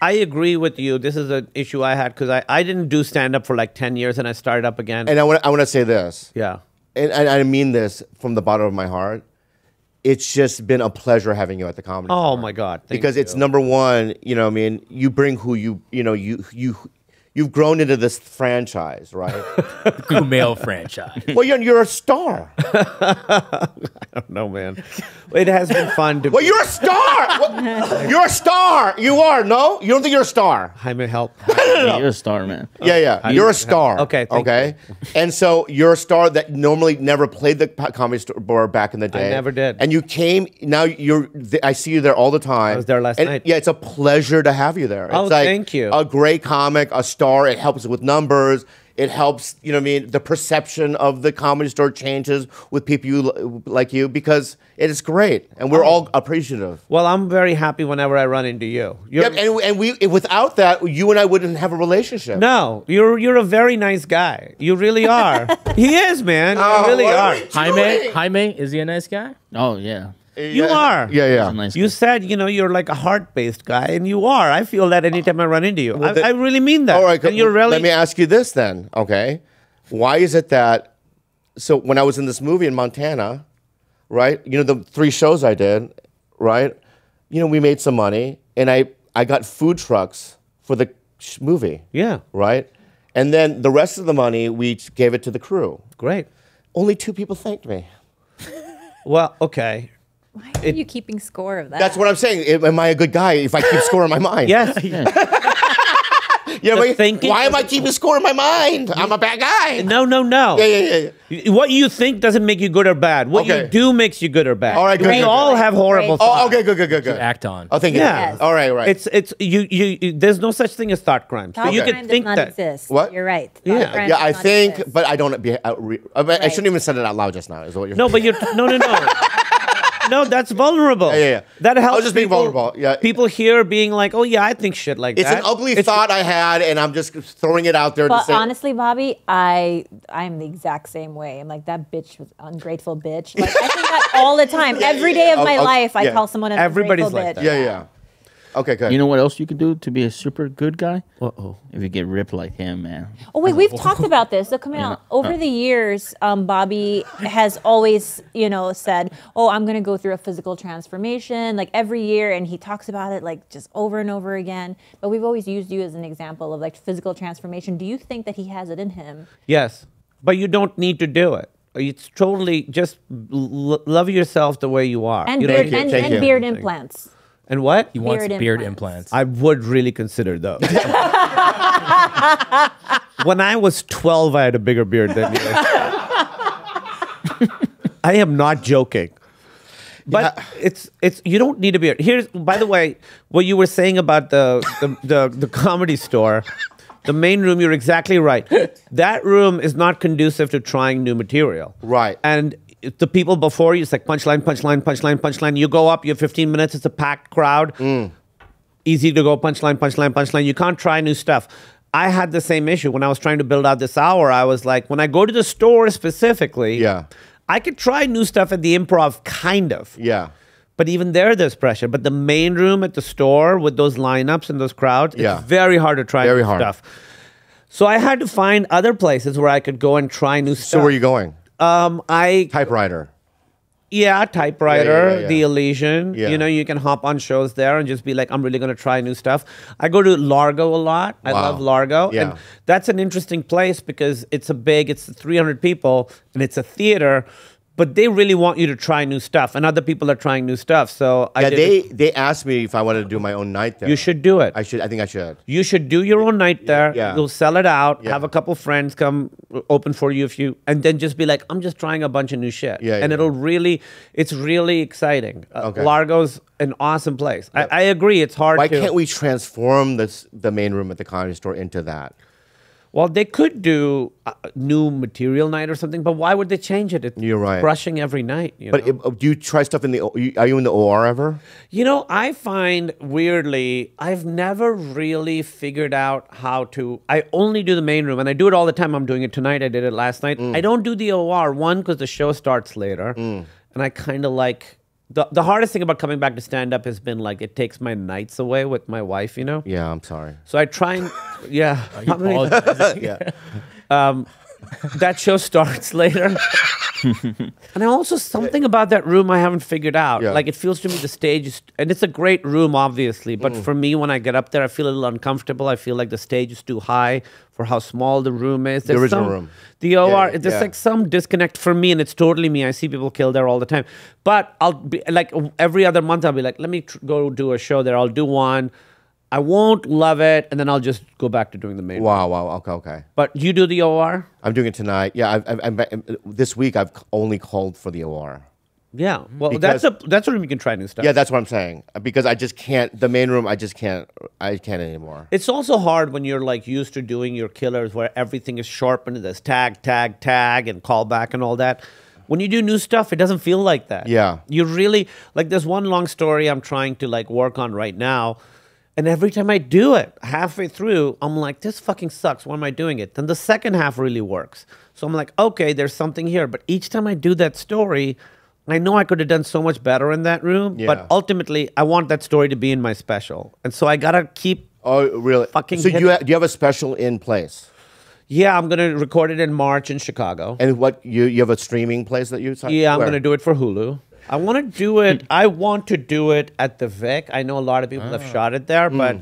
I agree with you. This is an issue I had because I didn't do stand-up for like 10 years and I started up again. And I want to say this. Yeah. And I mean this from the bottom of my heart. It's just been a pleasure having you at the Comedy Oh Store. my God. Because it's number one, you bring who you've grown into this franchise, right? Kumail franchise. Well, you're a star. I don't know, man. It has been fun to Well, you're a star. You're a star. You are. No, you don't think you're a star. Jaime, help. You're a star, man. Yeah. You're a star. Okay, thank Okay. And so you're a star that normally never played the Comedy Store back in the day. never did. And you came. Now I see you there all the time. I was there last And, night. Yeah, it's a pleasure to have you there. Oh, it's like thank you. A great comic, a star. It helps with numbers. It helps, the perception of the Comedy Store changes with people like you because it is great, and we're all appreciative. Well, I'm very happy whenever I run into you. Yep, and we without that, you and I wouldn't have a relationship. No, you're a very nice guy. You really are. He is, man. You really what are. Jaime, is he a nice guy? Oh yeah. You are. Yeah. He's a nice You guy. said, you're like a heart-based guy, and you are. I feel that anytime I run into you. I really mean that. All right, and you're really... let me ask you this then, okay? Why is it that, so when I was in this movie in Montana, right, the 3 shows I did, right, we made some money, and I got food trucks for the movie. Yeah. Right? And then the rest of the money, we gave it to the crew. Great. Only 2 people thanked me. Well, okay. Why are you keeping score of that? That's what I'm saying. Am I a good guy if I keep score in my mind? Yes. Yeah, but thinking why am I keeping score in my mind? I'm a bad guy. No. Yeah. What you think doesn't make you good or bad. What you Okay. do makes you good or bad. All right, good, We good, all good. have horrible Great. thoughts. Oh, okay, good. Act on. Oh, thank you. Yeah. All right. It's you. There's no such thing as thought crime. So Thought you crime can does think not that. exist. What? You're right. Yeah. Thought crime Yeah, does I not think, exist. but I don't. I shouldn't even said it out loud just now. Is what you're. No, but you're no. No, that's vulnerable. Yeah. That helps. I was just being people- vulnerable. Yeah. People here being like, oh yeah, I think shit like It's that. an ugly thought I had, and I'm just throwing it out there to But say. honestly, Bobby, I'm the exact same way. I'm like, that bitch was ungrateful bitch. Like, I think that all the time. Every day of my life, I yeah. call someone an Everybody's ungrateful like bitch. that. yeah. Okay, good. You know what else you can do to be a super good guy? Uh-oh. If you get ripped like him, man. Oh wait, we've talked about this. So Kumail, over the years, Bobby has always, said, "Oh, I'm gonna go through a physical transformation like every year," and he talks about it like just over and over again. But we've always used you as an example of like physical transformation. Do you think that he has it in him? Yes, but you don't need to do it. It's totally just love yourself the way you are. And You beard, don't- and beard implants. And what? He wants Beard beard implants. implants. I would really consider those. When I was 12, I had a bigger beard than you. I am not joking. But it's you don't need a beard. Here's, by the way, what you were saying about the comedy store, the main room. You're exactly right. That room is not conducive to trying new material. Right. And the people before you, it's like punchline, punchline, punchline, punchline. You go up, you have 15 minutes. It's a packed crowd. Easy to go punchline, punchline, punchline. You can't try new stuff. I had the same issue when I was trying to build out this hour. I was like, when I go to the store specifically, Yeah. I could try new stuff at the Improv, kind of. Yeah. But even there's pressure. But the main room at the store with those lineups and those crowds, Yeah. it's very hard to try Very new hard. stuff. So I had to find other places where I could go and try new stuff. So where are you going? I Typewriter. typewriter, Yeah. the Elysian. Yeah. You can hop on shows there and just be like, I'm really going to try new stuff. I go to Largo a lot. I Wow. love Largo. Yeah. And that's an interesting place because it's 300 people and it's a theater, but they really want you to try new stuff and other people are trying new stuff. So I Yeah, did they asked me if I wanted to do my own night there. you should do it. I think I should. You should do your own night there. Yeah. You'll sell it out. Yeah. Have a couple friends come open for you and then just be like, I'm just trying a bunch of new shit. Yeah, and yeah. it's really exciting. Okay. Largo's an awesome place. I agree. It's hard Why to. can't we transform the main room at the Comedy Store into that? Well, they could do a new material night or something, but why would they change it? It's You're right. brushing every night. But do you try stuff in the? Are you in the OR ever? I find weirdly, I've never really figured out how to. I only do the main room, and I do it all the time. I'm doing it tonight. I did it last night. I don't do the OR, one, because the show starts later, and I kind of like. The hardest thing about coming back to stand up has been like it takes my nights away with my wife, Yeah, I'm sorry. So I try and yeah. Yeah. That show starts later. And also something about that room I haven't figured out. Yeah. Like it feels to me the stage is, and it's a great room obviously, but for me when I get up there I feel a little uncomfortable. I feel like the stage is too high for how small the room is. The original room. The OR, Yeah, there's yeah. like some disconnect for me and it's totally me. I see people kill there all the time. But I'll be like every other month I'll be like, let me go do a show there. I'll do one. I won't love it, and then I'll just go back to doing the main. Wow. Okay. But you do the OR? I'm doing it tonight. Yeah, this week I've only called for the OR. Yeah. Well, Because- that's a room you can try new stuff. Yeah, that's what I'm saying. Because I just can't. The main room, I can't anymore. It's also hard when you're like used to doing your killers where everything is sharpened and there's tag, and callback and all that. When you do new stuff, it doesn't feel like that. Yeah. You really, like there's one long story I'm trying to like work on right now. And every time I do it, halfway through, I'm like, this fucking sucks. Why am I doing it? Then the second half really works. So I'm like, okay, there's something here. But each time I do that story, I know I could have done so much better in that room. Yeah. But ultimately, I want that story to be in my special. And so I got to keep, Oh, really? Fucking So hit do it. you have a special in place? yeah, I'm going to record it in March in Chicago. And what you have a streaming place that you? Yeah, I'm where? going to do it for Hulu. I want to do it. I want to do it at the Vic. I know a lot of people have shot it there, but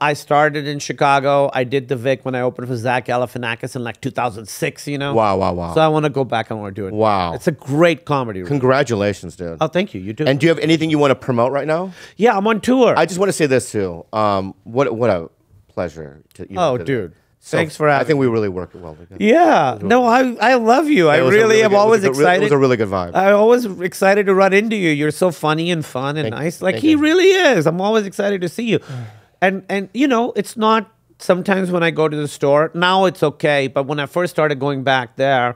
I started in Chicago. I did the Vic when I opened for Zach Galifianakis in like 2006. Wow. So I want to go back. I want to do it. Wow. It's a great comedy room. Congratulations, dude. Oh, thank you. You too. And do you have anything you want to promote right now? yeah, I'm on tour. I just want to say this too. What a pleasure. Oh, dude. Thanks for having I think we really worked well together. Yeah. No, I love you. I It was a really am good- always it was a excited. It was a really good vibe. I'm always excited to run into you. You're so funny and fun and nice. Like thank he you. really is. I'm always excited to see you. And it's not sometimes when I go to the store, now it's okay, but when I first started going back there,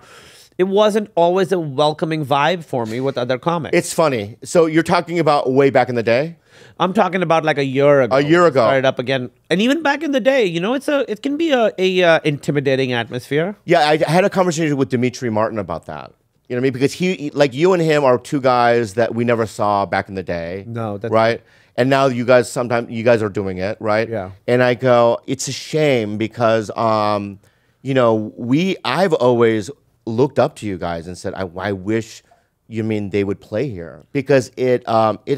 it wasn't always a welcoming vibe for me with other comics. It's funny. So you're talking about way back in the day? I'm talking about like a year ago. A year ago. Started up again. And even back in the day, you know, it can be a intimidating atmosphere. Yeah, I had a conversation with Dimitri Martin about that. You know what I mean? Because he, like you and him are two guys that we never saw back in the day. No, that's right. And now you guys are doing it, right? Yeah. And I go, it's a shame because, you know, I've always looked up to you guys and said, I wish. You mean they would play here because it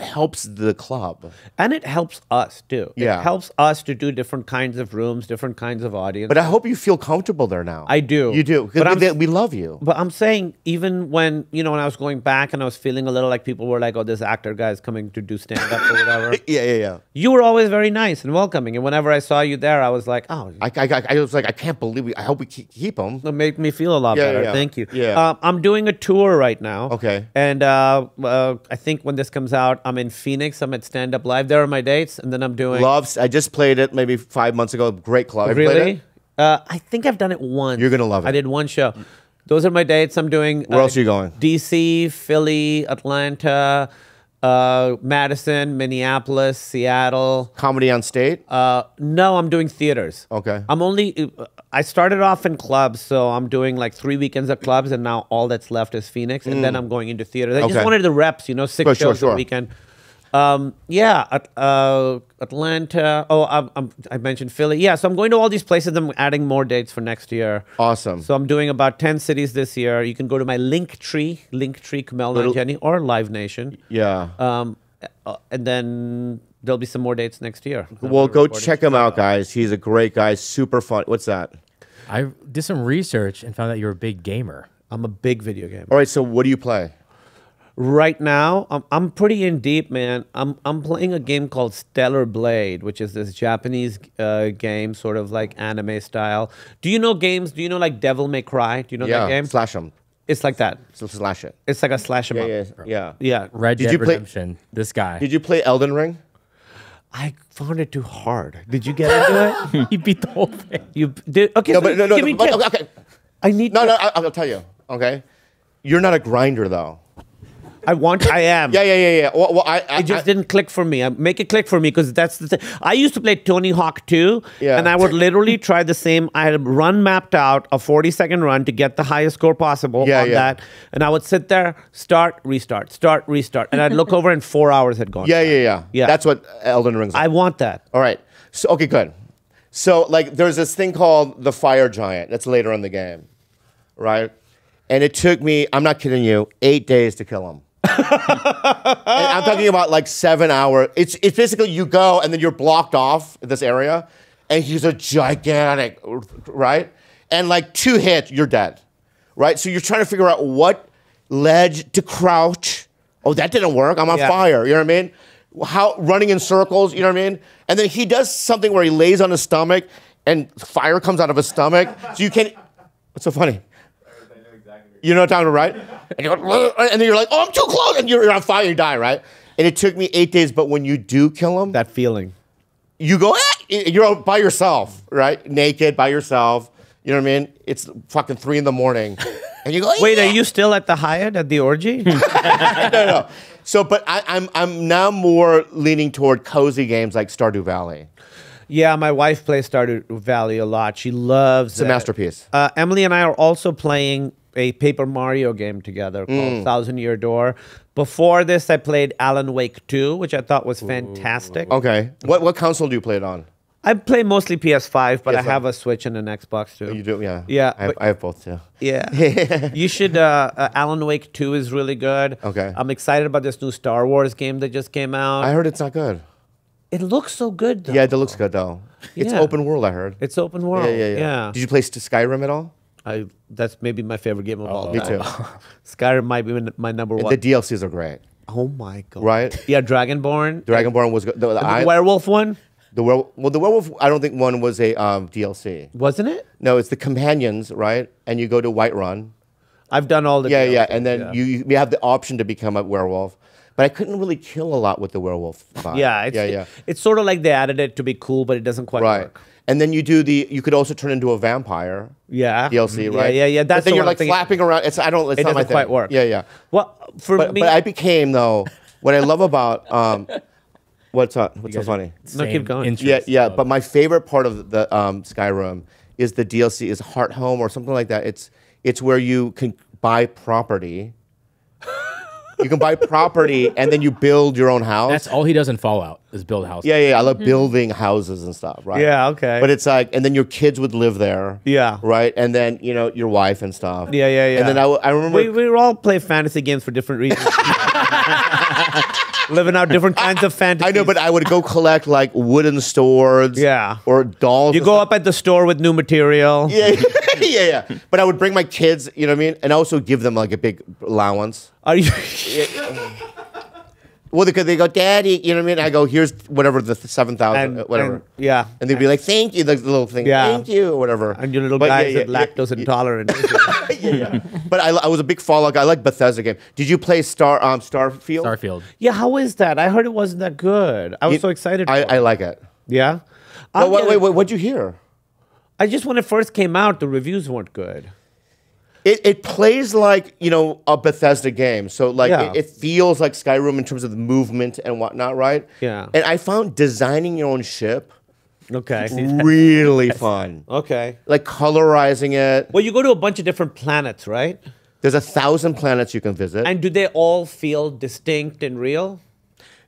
helps the club and it helps us too. Yeah. It helps us to do different kinds of rooms, different kinds of audience. But I hope you feel comfortable there now. I do. You do because we love you. But I'm saying even when when I was going back and I was feeling a little like people were like, oh, this actor guy is coming to do stand up or whatever. Yeah. You were always very nice and welcoming, and whenever I saw you there, I was like, oh, I was like, I can't believe I hope we keep him. It made me feel a lot better. Yeah. Thank you. Yeah. I'm doing a tour right now. Okay. And I think when this comes out, I'm in Phoenix. I'm at Stand Up Live. There are my dates, and then I'm doing. I just played it maybe 5 months ago. Great club. Have you played Really? it? I think I've done it once. You're gonna love it. I did one show. Those are my dates. I'm doing. Where else are you going? DC, Philly, Atlanta, Madison, Minneapolis, Seattle. Comedy on State? No, I'm doing theaters. Okay. I started off in clubs, so I'm doing like 3 weekends at clubs, and now all that's left is Phoenix, and then I'm going into theaters. I just Okay. wanted the reps, 6 shows sure. a weekend. Atlanta. I mentioned Philly. Yeah, so I'm going to all these places. I'm adding more dates for next year. Awesome. So I'm doing about 10 cities this year. You can go to my Linktree, Kumail Nanjiani, or Live Nation. Yeah. And then there'll be some more dates next year. Well, go check him out, guys. He's a great guy. Super fun. What's that? I did some research and found out you're a big gamer. I'm a big video gamer. All right. So what do you play? Right now, I'm pretty in deep, man. I'm playing a game called Stellar Blade, which is this Japanese game, sort of like anime style. Do you know games? Do you know like Devil May Cry? Do you know that game? Slash them. It's like that. So slash it. It's like a slash 'em up. Yeah. Red Did Dead you play- Redemption. This guy. Did you play Elden Ring? I found it too hard. Did you get into it? He beat the whole thing. You did? Okay, No, so but no. give me tips. Okay. I need. No. I'll tell you. Okay. You're not a grinder though. I am. Yeah. Well, It just didn't click for me. Make it click for me because that's the thing. I used to play Tony Hawk 2, Yeah. and I would literally try the same. I had a run mapped out, a 40-second run to get the highest score possible on that. And I would sit there, start, restart. And I'd look over and 4 hours had gone. Yeah. That's what Elden Ring's like. I want that. All right. So, okay, good. So, like, there's this thing called the Fire Giant. That's later in the game, right? And it took me, I'm not kidding you, 8 days to kill him. And I'm talking about like 7 hours. It's basically you go and then you're blocked off in this area, and he's a gigantic, right? And like 2 hits, you're dead, right? So you're trying to figure out what ledge to crouch. Oh, that didn't work. I'm on fire. You know what I mean? How running in circles. You know what I mean? And then he does something where he lays on his stomach, and fire comes out of his stomach. So you can't. What's so funny? You know what I'm talking about, right? And then you're like, oh, I'm too close. And you're on fire, you die, right? And it took me 8 days, but when you do kill him, That feeling. you go, you're out by yourself, right? Naked, by yourself. You know what I mean? It's fucking 3 a.m. And you go, Wait, yeah. are you still at the Hyatt at the orgy? No. So, but I'm now more leaning toward cozy games like Stardew Valley. Yeah, my wife plays Stardew Valley a lot. She loves It's a masterpiece. Emily and I are also playing a Paper Mario game together called Thousand Year Door. Before this, I played Alan Wake 2, which I thought was fantastic. Okay. What console do you play it on? I play mostly PS5, but I PS5. have a Switch and an Xbox too. You do, yeah. Yeah, I have both too. Yeah. You should. Alan Wake 2 is really good. Okay. I'm excited about this new Star Wars game that just came out. I heard it's not good. It looks so good, though. Yeah, it looks good though. It's Yeah. open world, I heard. It's open world. Yeah. Did you play Skyrim at all? That's maybe my favorite game of all Me time. too. Skyrim might be my number one. The DLCs are great, Oh my god! right? Yeah, Dragonborn. Dragonborn was good. The Werewolf one, the werewolf. I don't think one was a DLC. wasn't it? No, it's the companions, right? And you go to Whiterun. I've done all the. Yeah, DLCs, and then you have the option to become a werewolf. But I couldn't really kill a lot with the werewolf vibe. Yeah, it's sort of like they added it to be cool, but it doesn't quite Right. work. And then you could also turn into a vampire. Yeah. DLC, right? Yeah. That's but then the you're one like I'm thinking. flapping around. It's not my doesn't thing. quite work. Yeah. Well, But I became though. What I love about what's so funny? No, keep going. Interest Yeah. of- But my favorite part of the Skyrim is the DLC is Heart Home or something like that. It's where you can buy property. You can buy property and then you build your own house. That's all he does in Fallout is build houses. Yeah. I love building houses and stuff, right? Yeah, okay. But it's like, and then your kids would live there. Yeah. Right? And then, your wife and stuff. Yeah. And then I remember. We all play fantasy games for different reasons. Living out different kinds of fantasies. I know, but I would go collect like wooden swords. Yeah. Or dolls. You go up at the store with new material. Yeah. But I would bring my kids, you know what I mean? And also give them like a big allowance. Are you? Well, because they go, Daddy, you know what I mean? I go, here's whatever the 7,000, whatever. Yeah. And they'd be like, thank you, the little thing. Yeah. Thank you, or whatever. And your little But guys are lactose intolerant. But I was a big Fallout guy. I like Bethesda game. Did you play Starfield? Starfield. Yeah, how is that? I heard it wasn't that good. I was so excited for I it. like it. Yeah? But wait, what'd you hear? I just, when it first came out, the reviews weren't good. It plays like, a Bethesda game. So, like, Yeah. it feels like Skyrim in terms of the movement and whatnot, right? Yeah. And I found designing your own ship Okay. really fun. Okay. Like, colorizing it. Well, you go to a bunch of different planets, right? There's 1,000 planets you can visit. And do they all feel distinct and real?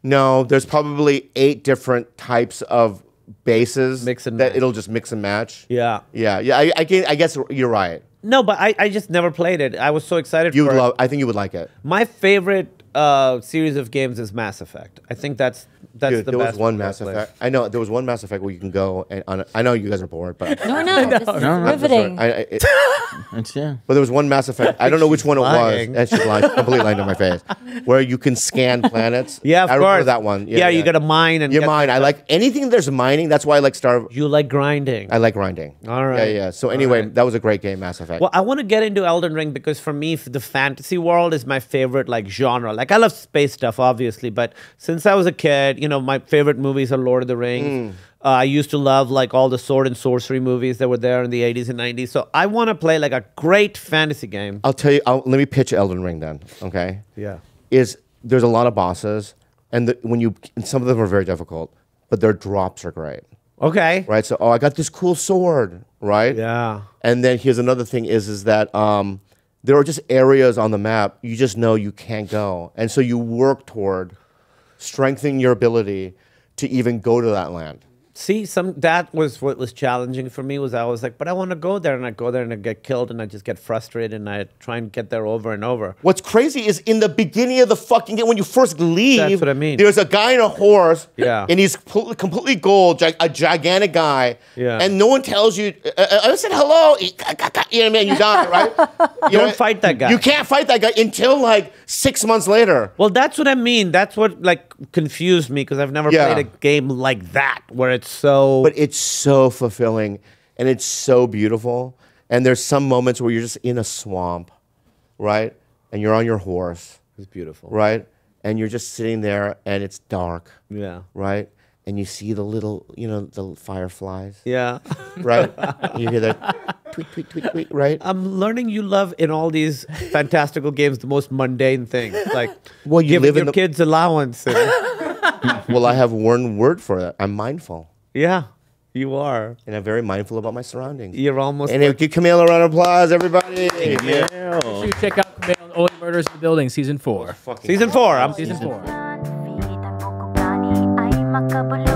No, there's probably 8 different types of bases. Mix and that match. it'll just mix and match. Yeah. Yeah. I guess you're right. No, but I just never played it. I was so excited for it. I think you would like it. My favorite series of games is Mass Effect. I think that's Dude, the there best was one one Mass I've played. Effect. I know there was one Mass Effect where you can go and I know you guys are bored, but No, this is riveting. But there was one Mass Effect. I don't know which one it was. lying. And she's lying, completely lying to my face. Where you can scan planets. Yeah, of I course. remember that one. Yeah, you got to mine and You get mine. I like anything there's mining. That's why I like Star. You like grinding. I like grinding. All right. Yeah. So anyway, that was a great game, Mass Effect. Well, I want to get into Elden Ring because for me, the fantasy world is my favorite genre. Like I love space stuff, obviously, but since I was a kid, my favorite movies are Lord of the Rings. I used to love like all the sword and sorcery movies that were there in the 80s and 90s. So I want to play like a great fantasy game. I'll tell you. Let me pitch Elden Ring then. Okay. Yeah. There's a lot of bosses, and and some of them are very difficult, but their drops are great. Okay. Right. So I got this cool sword. Right. Yeah. And then here's another thing is that there are just areas on the map you just know you can't go, and so you work toward strengthening your ability to even go to that land. See, that was what was challenging for me. Was I was like, but I want to go there, and I go there and I get killed, and I just get frustrated, and I try and get there over and over. What's crazy is in the beginning of the fucking game, when you first leave, That's what I mean. There's a guy on a horse, Yeah. and he's completely gold, a gigantic guy, Yeah. and no one tells you. I said hello, you know what I mean? You die, right? You don't fight that guy. You can't fight that guy until like 6 months later. Well, that's what I mean. That's what confused me because I've never Yeah. played a game like that where it's so. But it's so fulfilling and it's so beautiful. And there's some moments where you're just in a swamp, right? And you're on your horse, It's beautiful. right? And you're just sitting there and it's dark, Yeah. right? And you see the little, the fireflies, Yeah. right? You hear that tweet, tweet, tweet, tweet, right? I'm learning you love in all these fantastical games the most mundane things, like Well, you giving live in your the- kids allowance. Well, I have one word for that. I'm mindful. Yeah, you are. And I'm very mindful about my surroundings. You're almost. And like- give Kumail a round of applause, everybody. Make sure you check out Kumail and Only Murders in the Building, Season 4. Season 4. Season 4. Ay makabuluhan